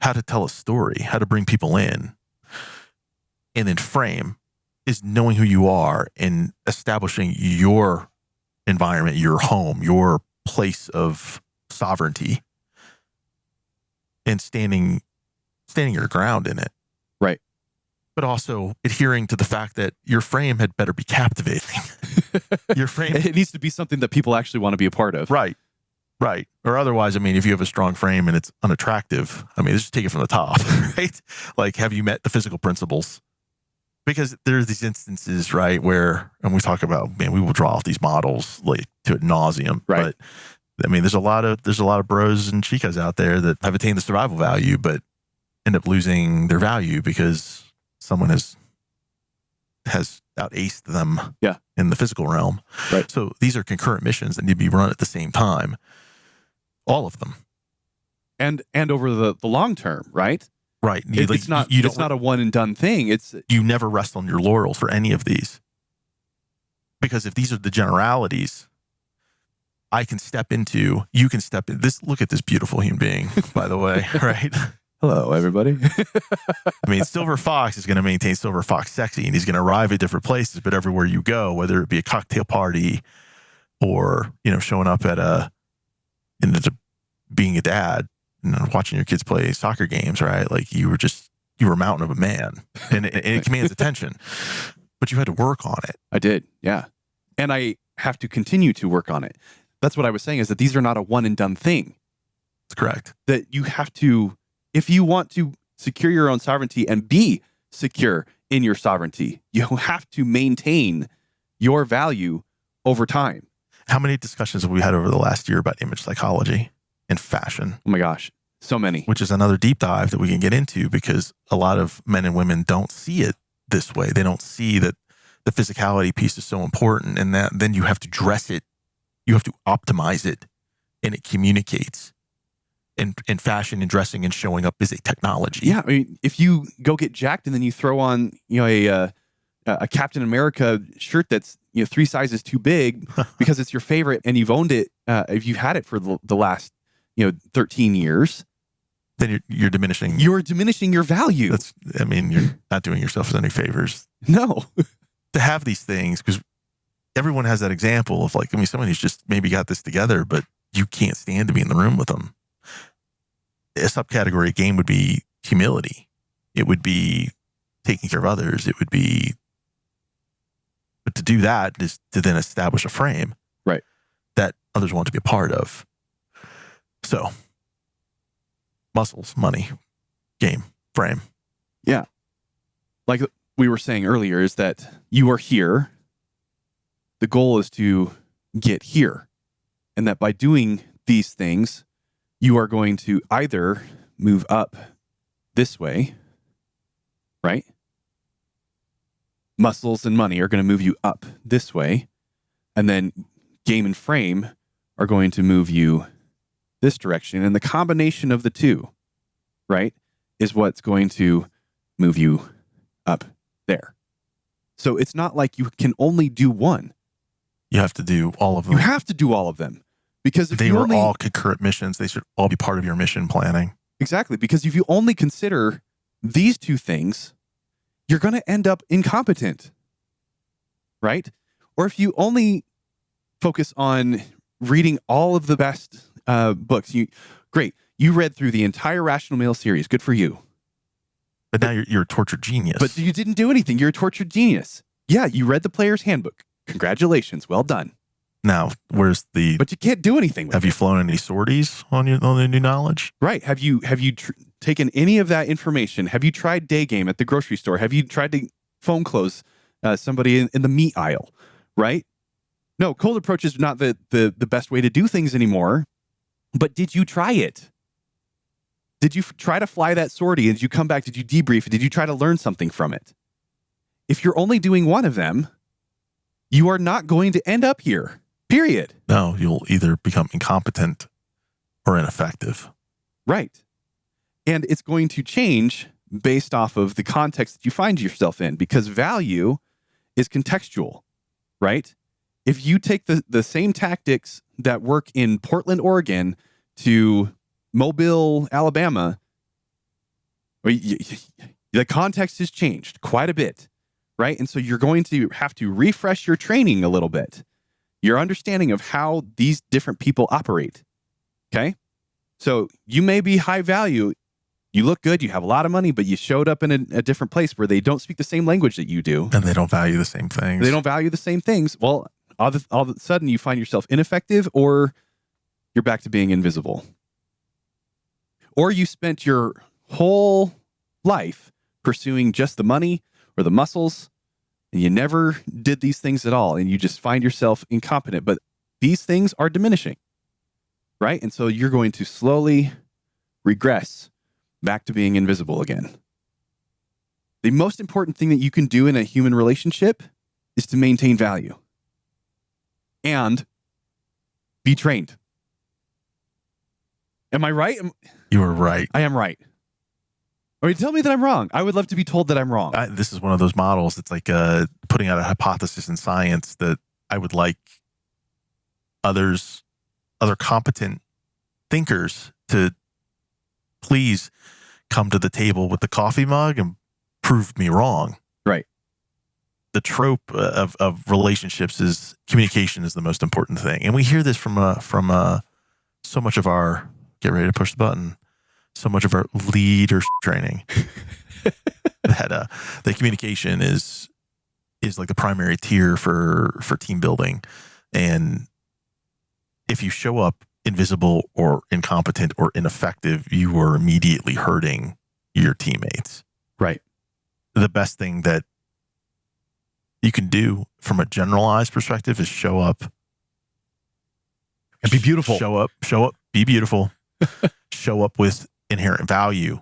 how to tell a story, how to bring people in. And then frame is knowing who you are and establishing your environment, your home, your place of sovereignty, and standing your ground in it. Right. But also adhering to the fact that your frame had better be captivating. Your frame, it needs to be something that people actually want to be a part of. Right. Right. Or otherwise, I mean, if you have a strong frame and it's unattractive, I mean, let's just take it from the top, right? Like, have you met the physical principles? Because there's these instances, right, where, and we talk about, man, we will draw off these models like to ad nauseum. Right. But I mean, there's a lot of bros and chicas out there that have attained the survival value, but end up losing their value because someone has out-aced them in the physical realm. Right. So these are concurrent missions that need to be run at the same time. All of them. And over the long term, right? Right. It's not a one and done thing. You never rest on your laurels for any of these. Because if these are the generalities, you can step in this. Look at this beautiful human being, by the way, right? Hello, everybody. I mean, Silver Fox is going to maintain Silver Fox sexy, and he's going to arrive at different places, but everywhere you go, whether it be a cocktail party or, showing up at being a dad and watching your kids play soccer games, right? Like you were a mountain of a man, and it commands attention, but you had to work on it. I did. Yeah. And I have to continue to work on it. That's what I was saying, is that these are not a one and done thing. That's correct. That you have to, if you want to secure your own sovereignty and be secure in your sovereignty, you have to maintain your value over time. How many discussions have we had over the last year about image psychology and fashion? Oh my gosh, so many. Which is another deep dive that we can get into, because a lot of men and women don't see it this way. They don't see that the physicality piece is so important, and that then you have to dress it, you have to optimize it, and it communicates. and fashion and dressing and showing up is a technology. Yeah, I mean, if you go get jacked and then you throw on, a Captain America shirt that's 3 sizes too big because it's your favorite and you've owned it, if you've had it for the last 13 years, then you're diminishing. You're diminishing your value. You're not doing yourself any favors. No. To have these things, because everyone has that example of someone who's just maybe got this together, but you can't stand to be in the room with them. A subcategory of game would be humility. It would be taking care of others. It would be, but to do that is to then establish a frame, right, that others want to be a part of. So, muscles, money, game, frame. Yeah. Like we were saying earlier, is that you are here. The goal is to get here. And that by doing these things, you are going to either move up this way, right? Muscles and money are going to move you up this way. And then game and frame are going to move you this direction. And the combination of the two, right, is what's going to move you up there. So it's not like you can only do one. You have to do all of them. You have to do all of them. Because if they you were only, all concurrent missions, they should all be part of your mission planning. Exactly. Because if you only consider these two things, you're going to end up incompetent. Right? Or if you only focus on reading all of the best books, great. You read through the entire Rational Male series. Good for you. But now you're a tortured genius. But you didn't do anything. You're a tortured genius. Yeah, you read the player's handbook. Congratulations. Well done. Now, where's the... But you can't do anything with Have you flown any sorties on the new knowledge? Right. Have you taken any of that information? Have you tried day game at the grocery store? Have you tried to phone close somebody in the meat aisle? Right? No, cold approach is not the best way to do things anymore. But did you try it? Did you try to fly that sortie? Did you come back? Did you debrief? Did you try to learn something from it? If you're only doing one of them, you are not going to end up here. Period. No, you'll either become incompetent or ineffective. Right. And it's going to change based off of the context that you find yourself in, because value is contextual, right? If you take the same tactics that work in Portland, Oregon to Mobile, Alabama, the context has changed quite a bit, right? And so you're going to have to refresh your training a little bit, your understanding of how these different people operate, okay? So you may be high value, you look good, you have a lot of money, but you showed up in a different place where they don't speak the same language that you do. And they don't value the same things. They don't value the same things. Well, all of a sudden you find yourself ineffective, or you're back to being invisible. Or you spent your whole life pursuing just the money or the muscles, and you never did these things at all, and you just find yourself incompetent. But these things are diminishing, right? And so you're going to slowly regress back to being invisible again. The most important thing that you can do in a human relationship is to maintain value and be trained. Am I right? You were right. I am right. I mean, tell me that I'm wrong. I would love to be told that I'm wrong. This is one of those models. It's like putting out a hypothesis in science that I would like other competent thinkers to please come to the table with the coffee mug and prove me wrong. Right. The trope of relationships is communication is the most important thing. And we hear this from so much of our, get ready to push the button, so much of our leader training that the communication is like the primary tier for team building. And if you show up invisible or incompetent or ineffective, you are immediately hurting your teammates. Right. The best thing that you can do from a generalized perspective is show up and be beautiful. Show up, be beautiful. Show up with inherent value.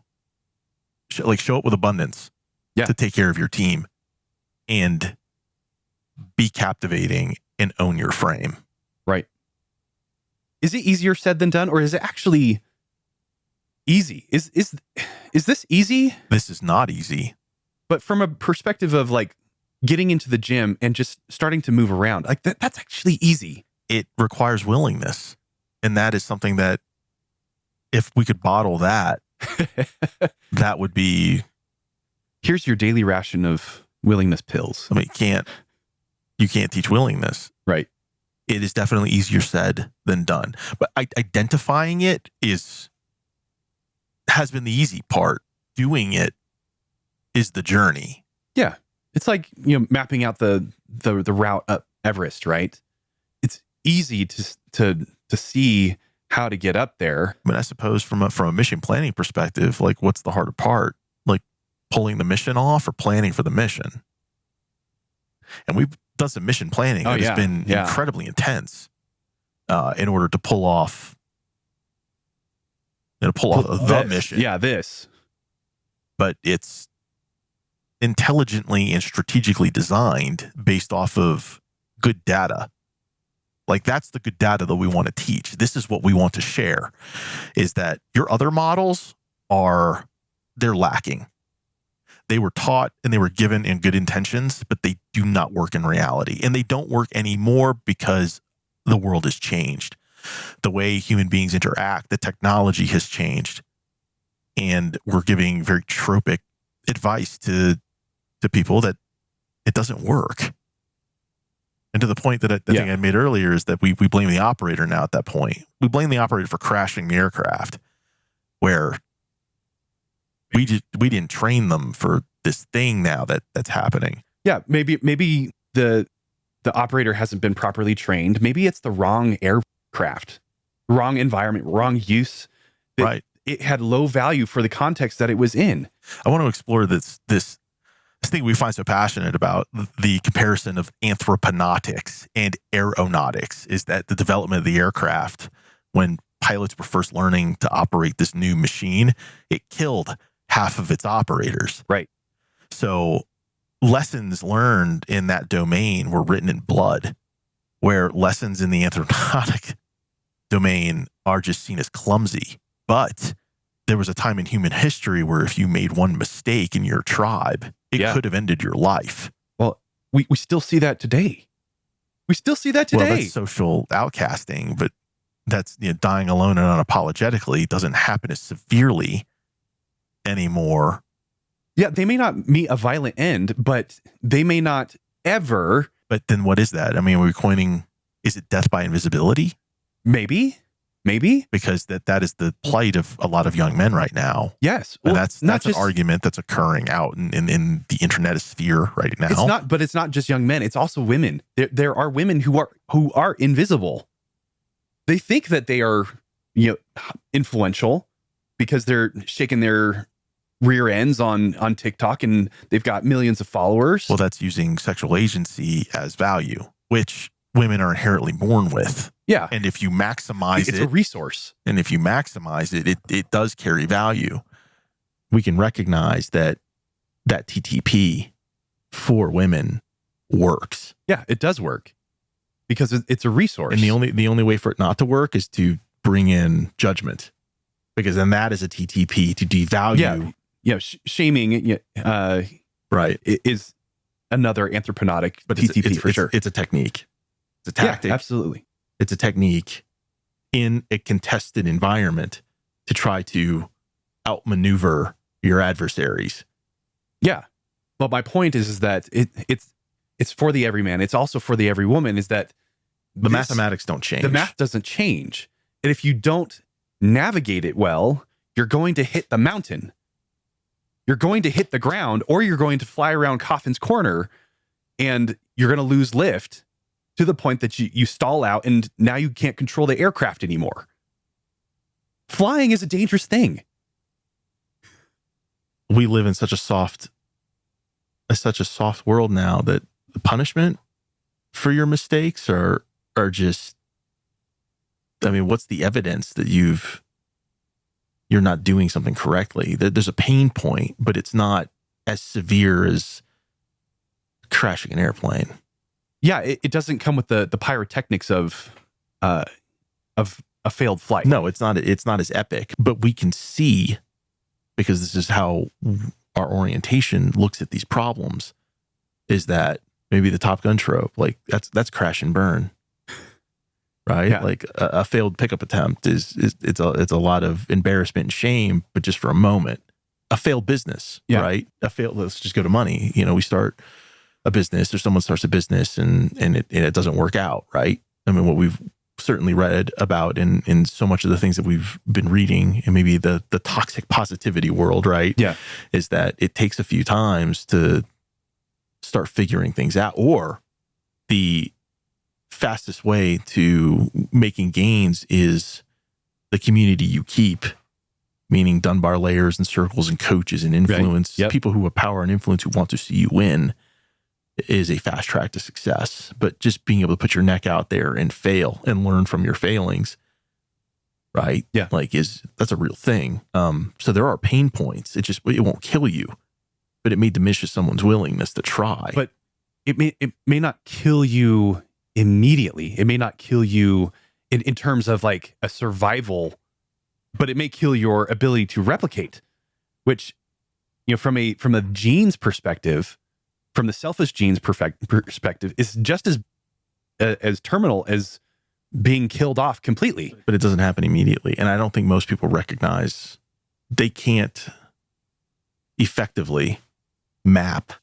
Show up with abundance to take care of your team, and be captivating and own your frame. Right. Is it easier said than done, or is it actually easy. Is this easy? This is not easy. But from a perspective of like getting into the gym and just starting to move around, like that's actually easy. It requires willingness. And that is something that if we could bottle that, that would be, Here's your daily ration of willingness pills. I mean, you can't teach willingness. Right. It is definitely easier said than done. But identifying it has been the easy part. Doing it is the journey. Yeah. It's like, mapping out the route up Everest, right? It's easy to see how to get up there. I mean, I suppose from a mission planning perspective, like what's the harder part? Like pulling the mission off or planning for the mission? And we've done some mission planning that has been incredibly intense in order to pull off the mission. Yeah, this. But it's intelligently and strategically designed based off of good data. Like that's the good data that we want to teach. This is what we want to share, is that your other models they're lacking. They were taught and they were given in good intentions, but they do not work in reality. And they don't work anymore because the world has changed. The way human beings interact, the technology has changed. And we're giving very tropic advice to people that it doesn't work. And to the point that I think I made earlier is that we blame the operator now at that point. We blame the operator for crashing the aircraft, where we didn't train them for this thing now that's happening. Yeah, maybe the operator hasn't been properly trained. Maybe it's the wrong aircraft, wrong environment, wrong use. Right. It had low value for the context that it was in. I want to explore this thing we find so passionate about, the comparison of anthroponautics and aeronautics, is that the development of the aircraft, when pilots were first learning to operate this new machine, it killed half of its operators. Right. So lessons learned in that domain were written in blood, where lessons in the anthroponic domain are just seen as clumsy. But there was a time in human history where if you made one mistake in your tribe, it could have ended your life. Well, we still see that today. Well, that's social outcasting, but that's dying alone and unapologetically doesn't happen as severely anymore. Yeah, they may not meet a violent end, but they may not ever. But then what is that? I mean, is it death by invisibility? Maybe. Because that is the plight of a lot of young men right now. Yes. Well, and that's an argument that's occurring out in the internet sphere right now. It's not just young men. It's also women. There are women who are invisible. They think that they are, influential because they're shaking their rear ends on TikTok and they've got millions of followers. Well, that's using sexual agency as value, which women are inherently born with. Yeah. And if you maximize it's a resource. And if you maximize it, it does carry value. We can recognize that TTP for women works. Yeah, it does work because it's a resource. And the only way for it not to work is to bring in judgment, because then that is a TTP to devalue. Yeah. Shaming. Right. Is another anthroponic TTP for sure. It's a technique. It's a tactic. Yeah, absolutely. It's a technique in a contested environment to try to outmaneuver your adversaries. Yeah. But my point is that it's for the everyman. It's also for the every woman, is that the mathematics don't change. The math doesn't change. And if you don't navigate it well, you're going to hit the mountain. You're going to hit the ground, or you're going to fly around Coffin's Corner and you're going to lose lift to the point that you stall out and now you can't control the aircraft anymore. Flying is a dangerous thing. We live in such a soft world now that the punishment for your mistakes are just, I mean, what's the evidence that you're not doing something correctly? There's a pain point, but it's not as severe as crashing an airplane. Yeah, it doesn't come with the pyrotechnics of a failed flight. No, it's not as epic, but we can see, because this is how our orientation looks at these problems, is that maybe the Top Gun trope, like that's crash and burn. Right? Yeah. Like a failed pickup attempt is it's a lot of embarrassment and shame, but just for a moment. A failed business, Yeah. right? Let's just go to money. We start a business, or someone starts a business and it doesn't work out, right? I mean, what we've certainly read about in so much of the things that we've been reading, and maybe the toxic positivity world, right? Yeah. Is that it takes a few times to start figuring things out, or the fastest way to making gains is the community you keep, meaning Dunbar layers and circles and coaches and influence, Yep. people who have power and influence who want to see you win, is a fast track to success. But just being able to put your neck out there and fail and learn from your failings, right? Yeah. Like that's a real thing. So there are pain points. It won't kill you, but it may diminish someone's willingness to try. But it may not kill you immediately. It may not kill you in terms of like a survival, but it may kill your ability to replicate, which, from a genes perspective, from the selfish genes perspective, is just as terminal as being killed off completely. But it doesn't happen immediately. And I don't think most people recognize they can't effectively map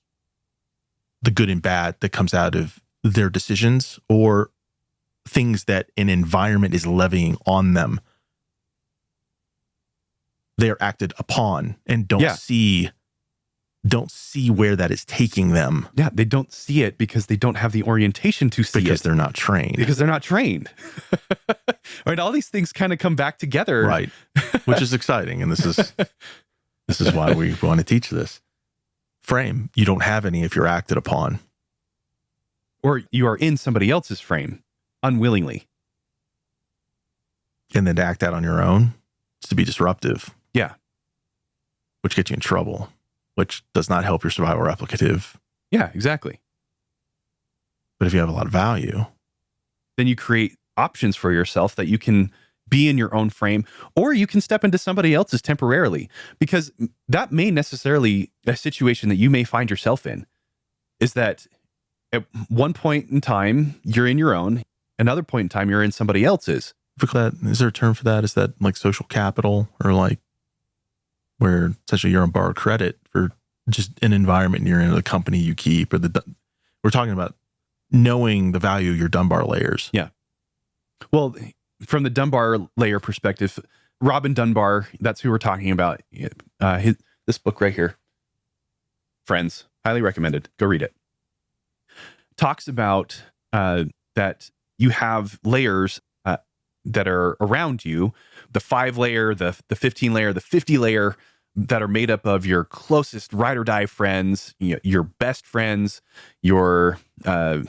the good and bad that comes out of their decisions, or things that an environment is levying on them. They are acted upon and don't see where that is taking them. Yeah, they don't see it because they don't have the orientation to see Because it. they're not trained. Because they're not trained. Right, all these things kind of come back together. Right. Which is exciting. And this is why we want to teach this. Frame. You don't have any if you're acted upon. Or you are in somebody else's frame unwillingly. And then to act out on your own is to be disruptive. Yeah. Which gets you in trouble, which does not help your survival replicative. Yeah, exactly. But if you have a lot of value, then you create options for yourself that you can be in your own frame, or you can step into somebody else's temporarily, because that may necessarily a situation that you may find yourself in is that at one point in time, you're in your own, another point in time, you're in somebody else's. is there a term for that? Is that like social capital, or like where essentially you're on borrowed credit for just an environment you're in, or the company you keep, or we're talking about knowing the value of your Dunbar layers. Yeah. Well, from the Dunbar layer perspective, Robin Dunbar, that's who we're talking about. This book right here, Friends, highly recommended. Go read it. Talks about that you have layers that are around you, the 5 layer, the 15 layer, the 50 layer, that are made up of your closest ride or die friends, your best friends, your good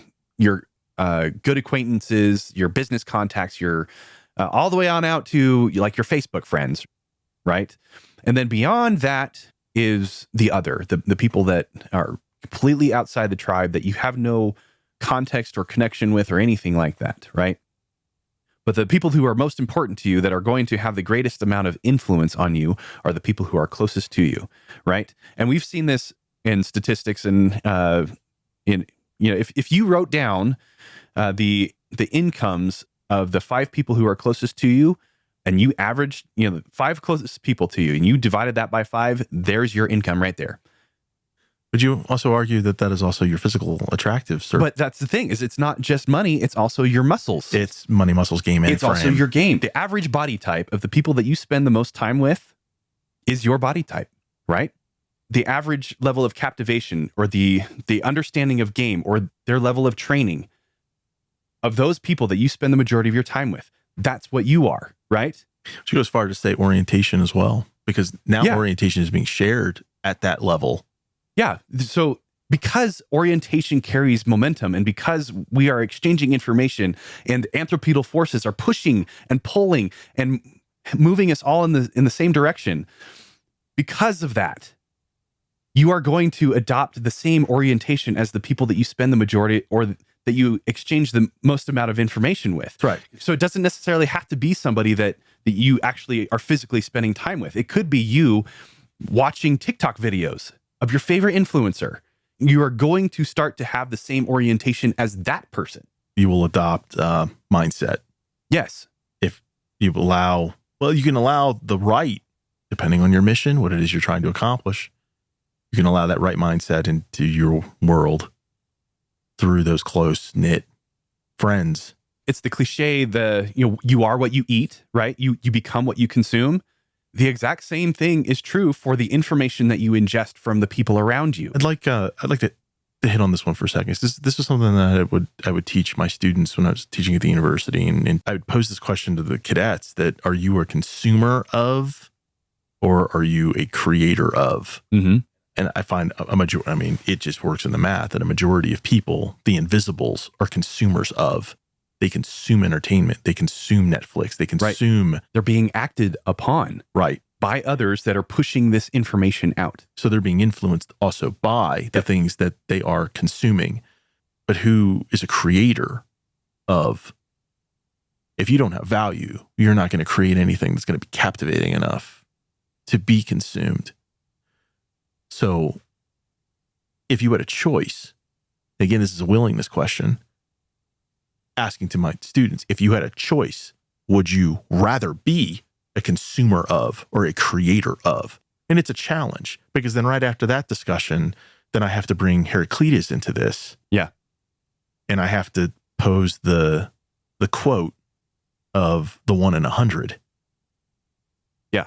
acquaintances, your business contacts, your all the way on out to like your Facebook friends, right? And then beyond that is the other, the people that are completely outside the tribe that you have no context or connection with or anything like that, right? But the people who are most important to you, that are going to have the greatest amount of influence on you, are the people who are closest to you, right? And we've seen this in statistics, and if you wrote down the incomes of the 5 people who are closest to you, and you averaged the 5 closest people to you, and you divided that by 5, there's your income right there. Would you also argue that is also your physical attractive? But that's the thing, is it's not just money, it's also your muscles. It's money, muscles, game, and it's also your game. The average body type of the people that you spend the most time with is your body type, right? The average level of captivation, or the understanding of game, or their level of training of those people that you spend the majority of your time with, that's what you are, right? She goes far to say orientation as well, because now orientation is being shared at that level. Yeah. So because orientation carries momentum, and because we are exchanging information, and anthropedal forces are pushing and pulling and moving us all in the same direction, because of that, you are going to adopt the same orientation as the people that you spend the majority or that you exchange the most amount of information with. Right. So it doesn't necessarily have to be somebody that you actually are physically spending time with. It could be you watching TikTok videos of your favorite influencer. You are going to start to have the same orientation as that person. You will adopt mindset. Yes. If you allow, well, you can allow the right, depending on your mission, what it is you're trying to accomplish. You can allow that right mindset into your world through those close knit friends. It's the cliche, you are what you eat, right? You become what you consume. The exact same thing is true for the information that you ingest from the people around you. I'd like to hit on this one for a second. This was something that I would teach my students when I was teaching at the university, and I would pose this question to the cadets: that are you a consumer of, or are you a creator of? Mm-hmm. And I find it just works in the math that a majority of people, the invisibles, are consumers of. They consume entertainment. They consume Netflix. They consume. They're being acted upon by others that are pushing this information out. So they're being influenced also by the things that they are consuming. But who is a creator of? If you don't have value, you're not going to create anything that's going to be captivating enough to be consumed. So if you had a choice, again, this is a willingness question, asking to my students, if you had a choice, would you rather be a consumer of or a creator of? And it's a challenge, because then right after that discussion, then I have to bring Heraclitus into this. Yeah. And I have to pose the quote of the 1 in 100. Yeah.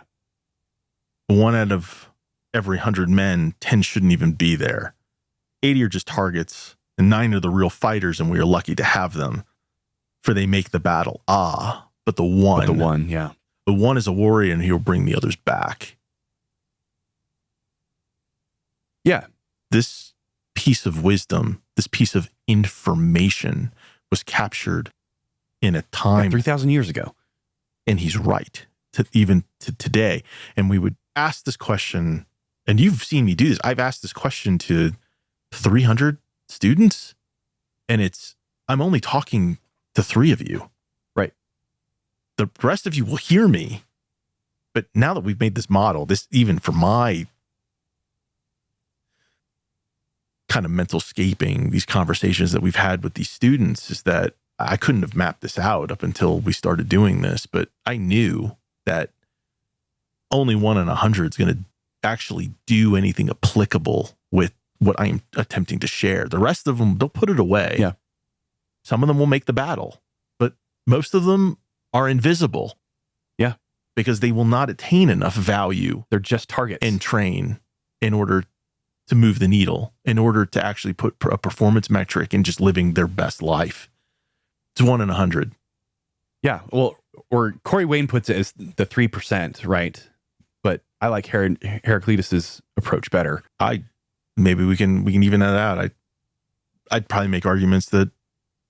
1 out of every 100 men, 10 shouldn't even be there. 80 are just targets, and 9 are the real fighters, and we are lucky to have them, for they make the battle. But the one. The one is a warrior, and he will bring the others back. Yeah. This piece of wisdom, this piece of information was captured in a time 3,000 years ago. And he's right, even to today. And we would ask this question, and you've seen me do this. I've asked this question to 300 students, and I'm only talking to 3 of you. Right. The rest of you will hear me. But now that we've made this model, this even for my kind of mental scaping, these conversations that we've had with these students, is that I couldn't have mapped this out up until we started doing this, but I knew that only 1 in 100 is going to actually do anything applicable with what I am attempting to share. The rest of them, they'll put it away. Yeah. Some of them will make the battle, but most of them are invisible. Yeah. Because they will not attain enough value. They're just targets. And train in order to move the needle, in order to actually put a performance metric in just living their best life. It's 1 in 100. Yeah. Well, or Corey Wayne puts it as the 3%, right? But I like Heraclitus's approach better. Maybe we can even that out. I'd probably make arguments that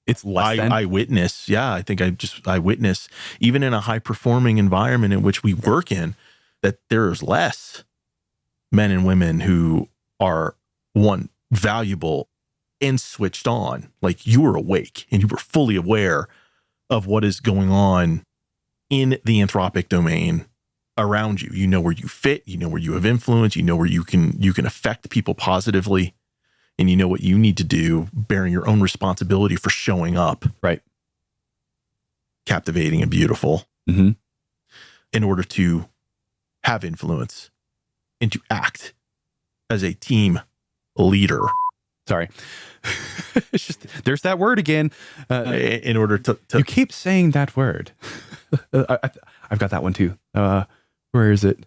it's less than. I witness. Yeah, I think I witness, even in a high performing environment in which we work in, that there's less men and women who are valuable and switched on. Like, you were awake and you were fully aware of what is going on in the anthropic domain around you. You know where you fit, you know where you have influence, you know where you can affect people positively, and you know what you need to do, bearing your own responsibility for showing up. Right. Captivating and beautiful. Mm-hmm. In order to have influence and to act as a team leader. Sorry. It's just, there's that word again. In order to you keep saying that word. I've got that one too. Where is it?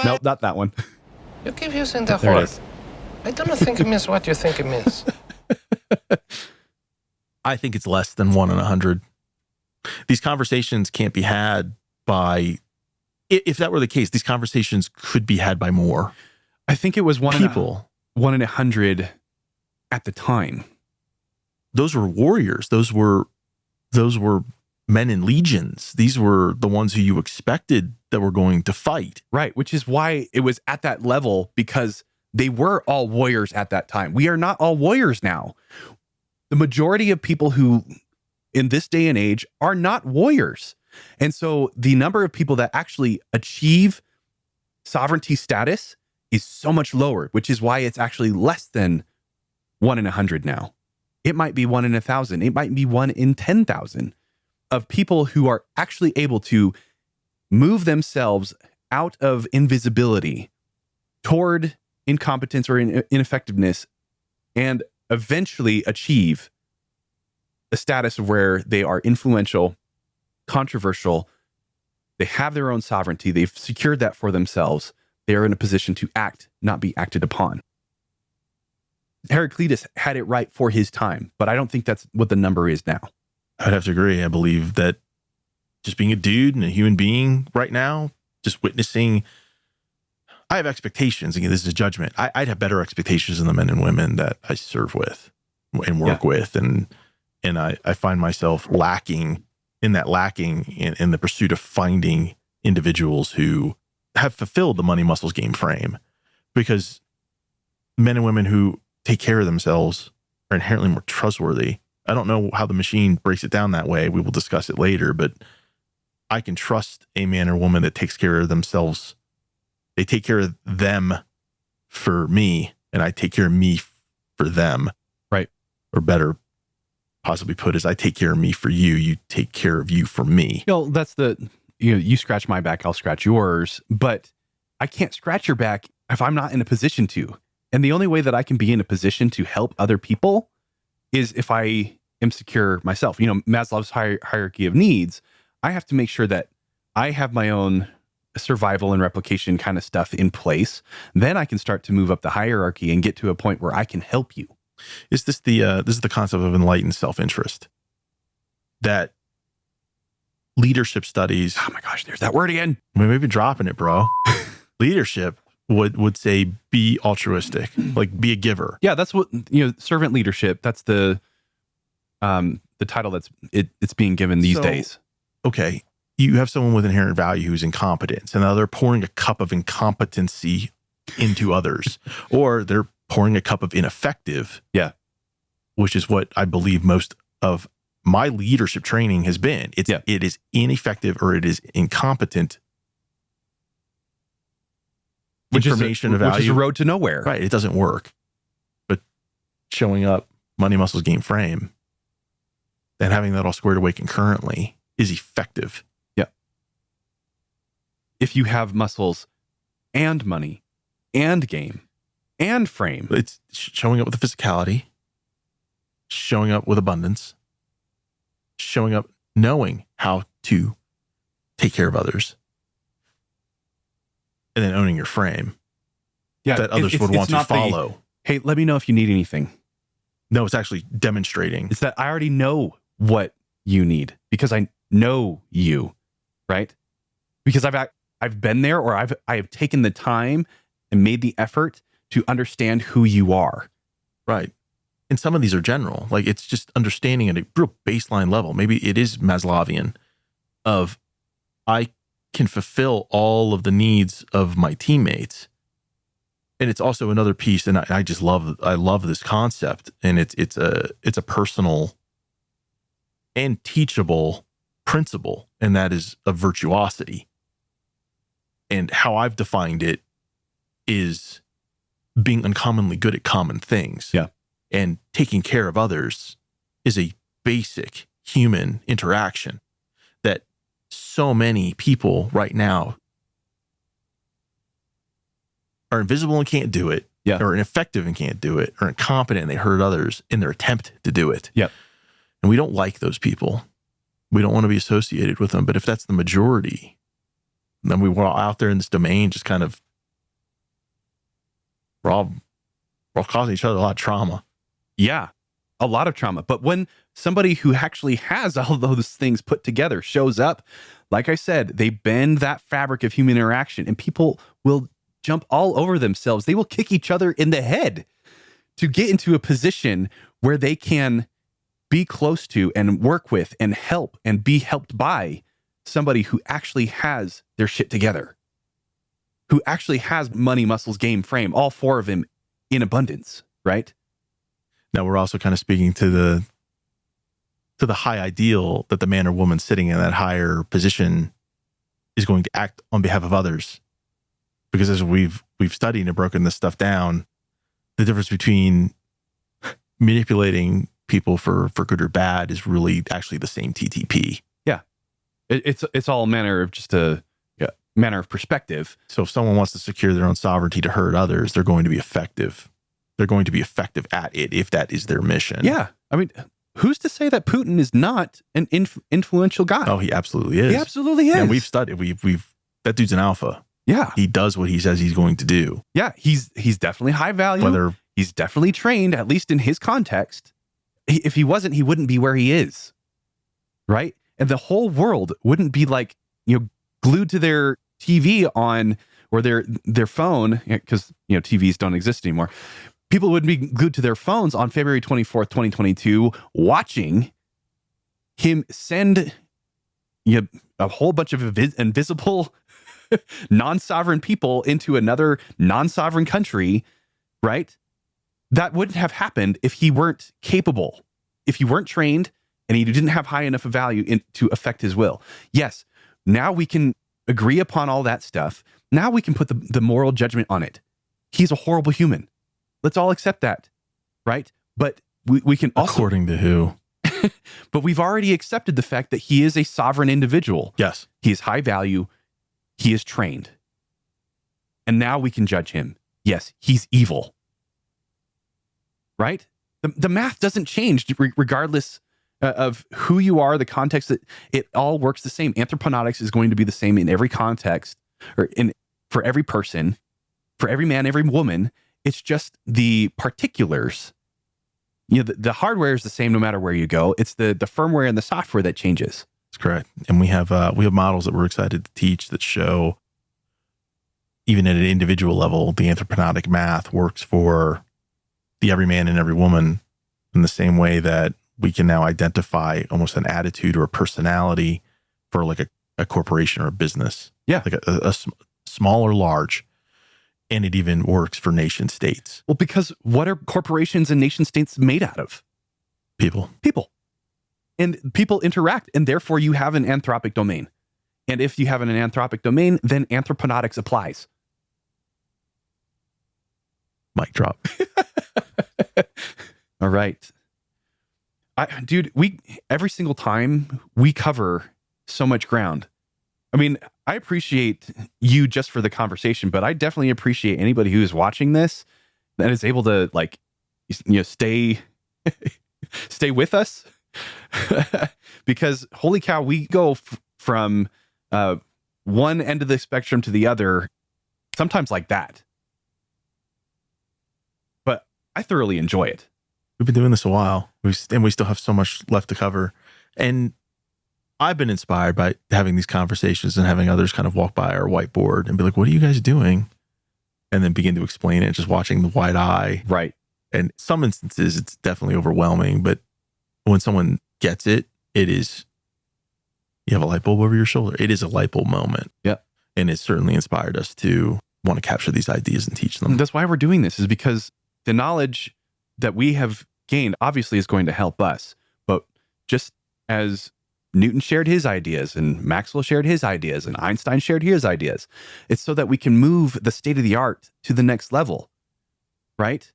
Nope, not that one. You keep using the There it word. is. I don't think it means what you think it means. I think it's less than 1 in 100. These conversations can't be had by, if that were the case, these conversations could be had by more. I think it was one people. 1 in 100 at the time. Those were warriors. Those were men in legions. These were the ones who you expected that were going to fight. Right. Which is why it was at that level, because they were all warriors at that time. We are not all warriors now. The majority of people who in this day and age are not warriors. And so the number of people that actually achieve sovereignty status is so much lower, which is why it's actually less than 1 in 100 now. It might be 1 in 1,000. It might be 1 in 10,000 of people who are actually able to move themselves out of invisibility toward incompetence or ineffectiveness and eventually achieve a status of where they are influential, controversial, they have their own sovereignty, they've secured that for themselves, they are in a position to act, not be acted upon. Heraclitus had it right for his time, but I don't think that's what the number is now. I'd have to agree. I believe that just being a dude and a human being right now, just witnessing, I have expectations. Again, this is a judgment. I'd have better expectations than the men and women that I serve with and work with. And I find myself lacking in the pursuit of finding individuals who have fulfilled the money muscles game frame, because men and women who take care of themselves are inherently more trustworthy. I don't know how the machine breaks it down that way. We will discuss it later, but I can trust a man or woman that takes care of themselves. They take care of them for me, and I take care of me for them. Right. Or better possibly put is, I take care of me for you. You take care of you for me. That's you scratch my back, I'll scratch yours, but I can't scratch your back if I'm not in a position to. And the only way that I can be in a position to help other people is if I am secure myself. Maslow's hierarchy of needs, I have to make sure that I have my own survival and replication kind of stuff in place. Then I can start to move up the hierarchy and get to a point where I can help you. Is this this is the concept of enlightened self-interest? That leadership studies. Oh my gosh, there's that word again. We've been dropping it, bro. Leadership would say be altruistic, like be a giver. Yeah, that's what servant leadership. That's the title it's being given these days. Okay, you have someone with inherent value who's incompetent, and now they're pouring a cup of incompetency into others, or they're pouring a cup of ineffective. Yeah, which is what I believe most of my leadership training has been. It is ineffective or it is incompetent. Information of value, which is a road to nowhere. Right, it doesn't work. But showing up, money muscles game frame, and having that all squared away concurrently is effective. Yeah. If you have muscles and money and game and frame, it's showing up with the physicality, showing up with abundance, showing up knowing how to take care of others, and then owning your frame. Yeah, that others would want to follow. Hey, let me know if you need anything. No, it's actually demonstrating. It's that I already know what you need because I know you, right? Because I've been there, or I have taken the time and made the effort to understand who you are. Right. And some of these are general. Like, it's just understanding at a real baseline level. Maybe it is Maslowian of, I can fulfill all of the needs of my teammates. And it's also another piece, and I just love this concept, and it's a personal and teachable principle, and that is of virtuosity. And how I've defined it is being uncommonly good at common things. Yeah. And taking care of others is a basic human interaction that so many people right now are invisible and can't do it, yeah, or ineffective and can't do it, or incompetent and they hurt others in their attempt to do it. Yep. And we don't like those people. We don't want to be associated with them. But if that's the majority, then we're all out there in this domain, just kind of, we're all causing each other a lot of trauma. Yeah, a lot of trauma. But when somebody who actually has all those things put together shows up, like I said, they bend that fabric of human interaction, and people will jump all over themselves. They will kick each other in the head to get into a position where they can be close to and work with and help and be helped by somebody who actually has their shit together, who actually has money, muscles, game, frame, all four of them in abundance, right? Now we're also kind of speaking to the high ideal that the man or woman sitting in that higher position is going to act on behalf of others. Because as we've studied and broken this stuff down, the difference between manipulating people for good or bad is really actually the same TTP. Yeah. It's all manner of just a manner of perspective. So if someone wants to secure their own sovereignty to hurt others, they're going to be effective. They're going to be effective at it if that is their mission. Yeah. I mean, who's to say that Putin is not an influential guy? Oh, he absolutely is. He absolutely is. And we've studied. We've that dude's an alpha. Yeah. He does what he says he's going to do. Yeah. He's definitely high value. Whether He's definitely trained, at least in his context. If he wasn't, he wouldn't be where he is. Right? And the whole world wouldn't be like, glued to their TV on or their phone, because TVs don't exist anymore. People would be glued to their phones on February 24th, 2022, watching him send a whole bunch of invisible non-sovereign people into another non-sovereign country, right? That wouldn't have happened if he weren't capable, if he weren't trained, and he didn't have high enough of value to affect his will. Yes, now we can agree upon all that stuff. Now we can put the moral judgment on it. He's a horrible human. Let's all accept that, right? But we can also... According to who? But we've already accepted the fact that he is a sovereign individual. Yes. He is high value. He is trained. And now we can judge him. Yes, he's evil. Right? The math doesn't change regardless of who you are, the context. That it all works the same. Anthroponautics is going to be the same in every context, or for every person, for every man, every woman. It's just the particulars. The hardware is the same no matter where you go. It's the firmware and the software that changes. That's correct. And we have models that we're excited to teach that show, even at an individual level, the anthroponautic math works for the every man and every woman in the same way that we can now identify almost an attitude or a personality for like a corporation or a business. Yeah. Like a small or large. And it even works for nation states. Well, because what are corporations and nation states made out of? People. And people interact, and therefore you have an anthropic domain. And if you have an anthropic domain, then anthroponautics applies. Mic drop. All right. Dude, every single time we cover so much ground. I mean, I appreciate you just for the conversation, but I definitely appreciate anybody who is watching this that is able to stay with us because holy cow, we go from one end of the spectrum to the other, sometimes like that. But I thoroughly enjoy it. We've been doing this a while, and we still have so much left to cover. And I've been inspired by having these conversations and having others kind of walk by our whiteboard and be like, what are you guys doing? And then begin to explain it, just watching the wide eye. Right. And some instances, it's definitely overwhelming. But when someone gets it, it is, you have a light bulb over your shoulder. It is a light bulb moment. Yeah. And it certainly inspired us to want to capture these ideas and teach them. And that's why we're doing this, is because the knowledge that we have gained obviously is going to help us. But just as Newton shared his ideas and Maxwell shared his ideas and Einstein shared his ideas, it's so that we can move the state of the art to the next level, right?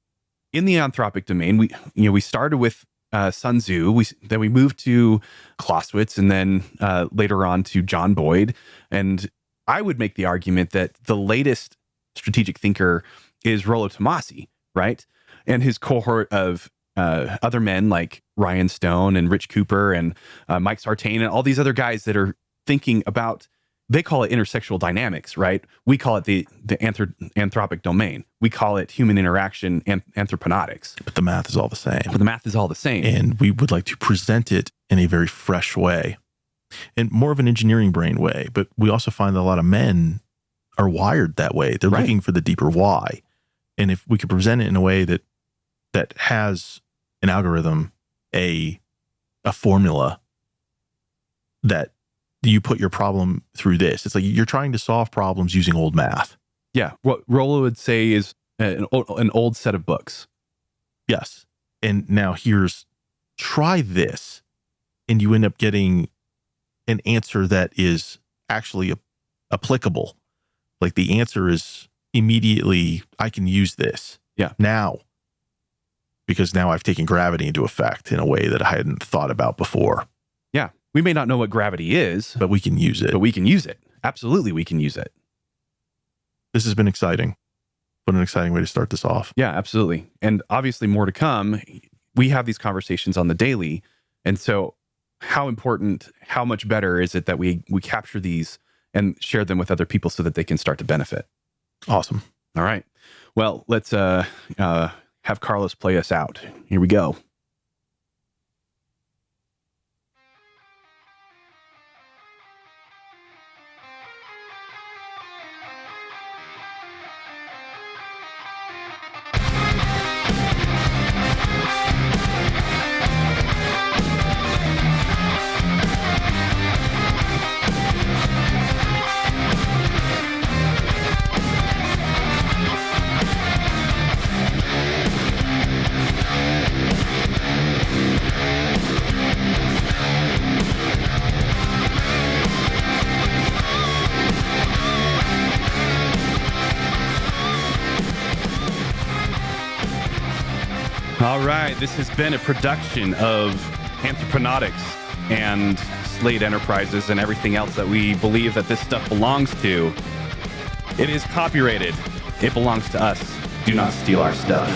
In the anthropic domain, we started with Sun Tzu, then we moved to Clausewitz, and then later on to John Boyd. And I would make the argument that the latest strategic thinker is Rollo Tomassi, right? And his cohort of other men like Ryan Stone and Rich Cooper and Mike Sartain and all these other guys that are thinking about, they call it intersexual dynamics, right? We call it the anthropic domain. We call it human interaction and anthroponautics. But the math is all the same. But the math is all the same. And we would like to present it in a very fresh way and more of an engineering brain way. But we also find that a lot of men are wired that way. They're Right. looking for the deeper why. And if we could present it in a way that has an algorithm, a a formula that you put your problem through this. It's like you're trying to solve problems using old math. Yeah. What Rollo would say is an old set of books. Yes. And now try this, and you end up getting an answer that is actually applicable. Like the answer is immediately, I can use this. Yeah. Now, because now I've taken gravity into effect in a way that I hadn't thought about before. Yeah. We may not know what gravity is, But we can use it. but we can use it. Absolutely, we can use it. This has been exciting. What an exciting way to start this off. Yeah, absolutely. And obviously more to come. We have these conversations on the daily. And so how much better is it that we capture these and share them with other people so that they can start to benefit? Awesome. All right. Well, let's have Carlos play us out. Here we go. All right. This has been a production of Anthroponautics and Slate Enterprises and everything else that we believe that this stuff belongs to. It is copyrighted. It belongs to us. Do not steal our stuff.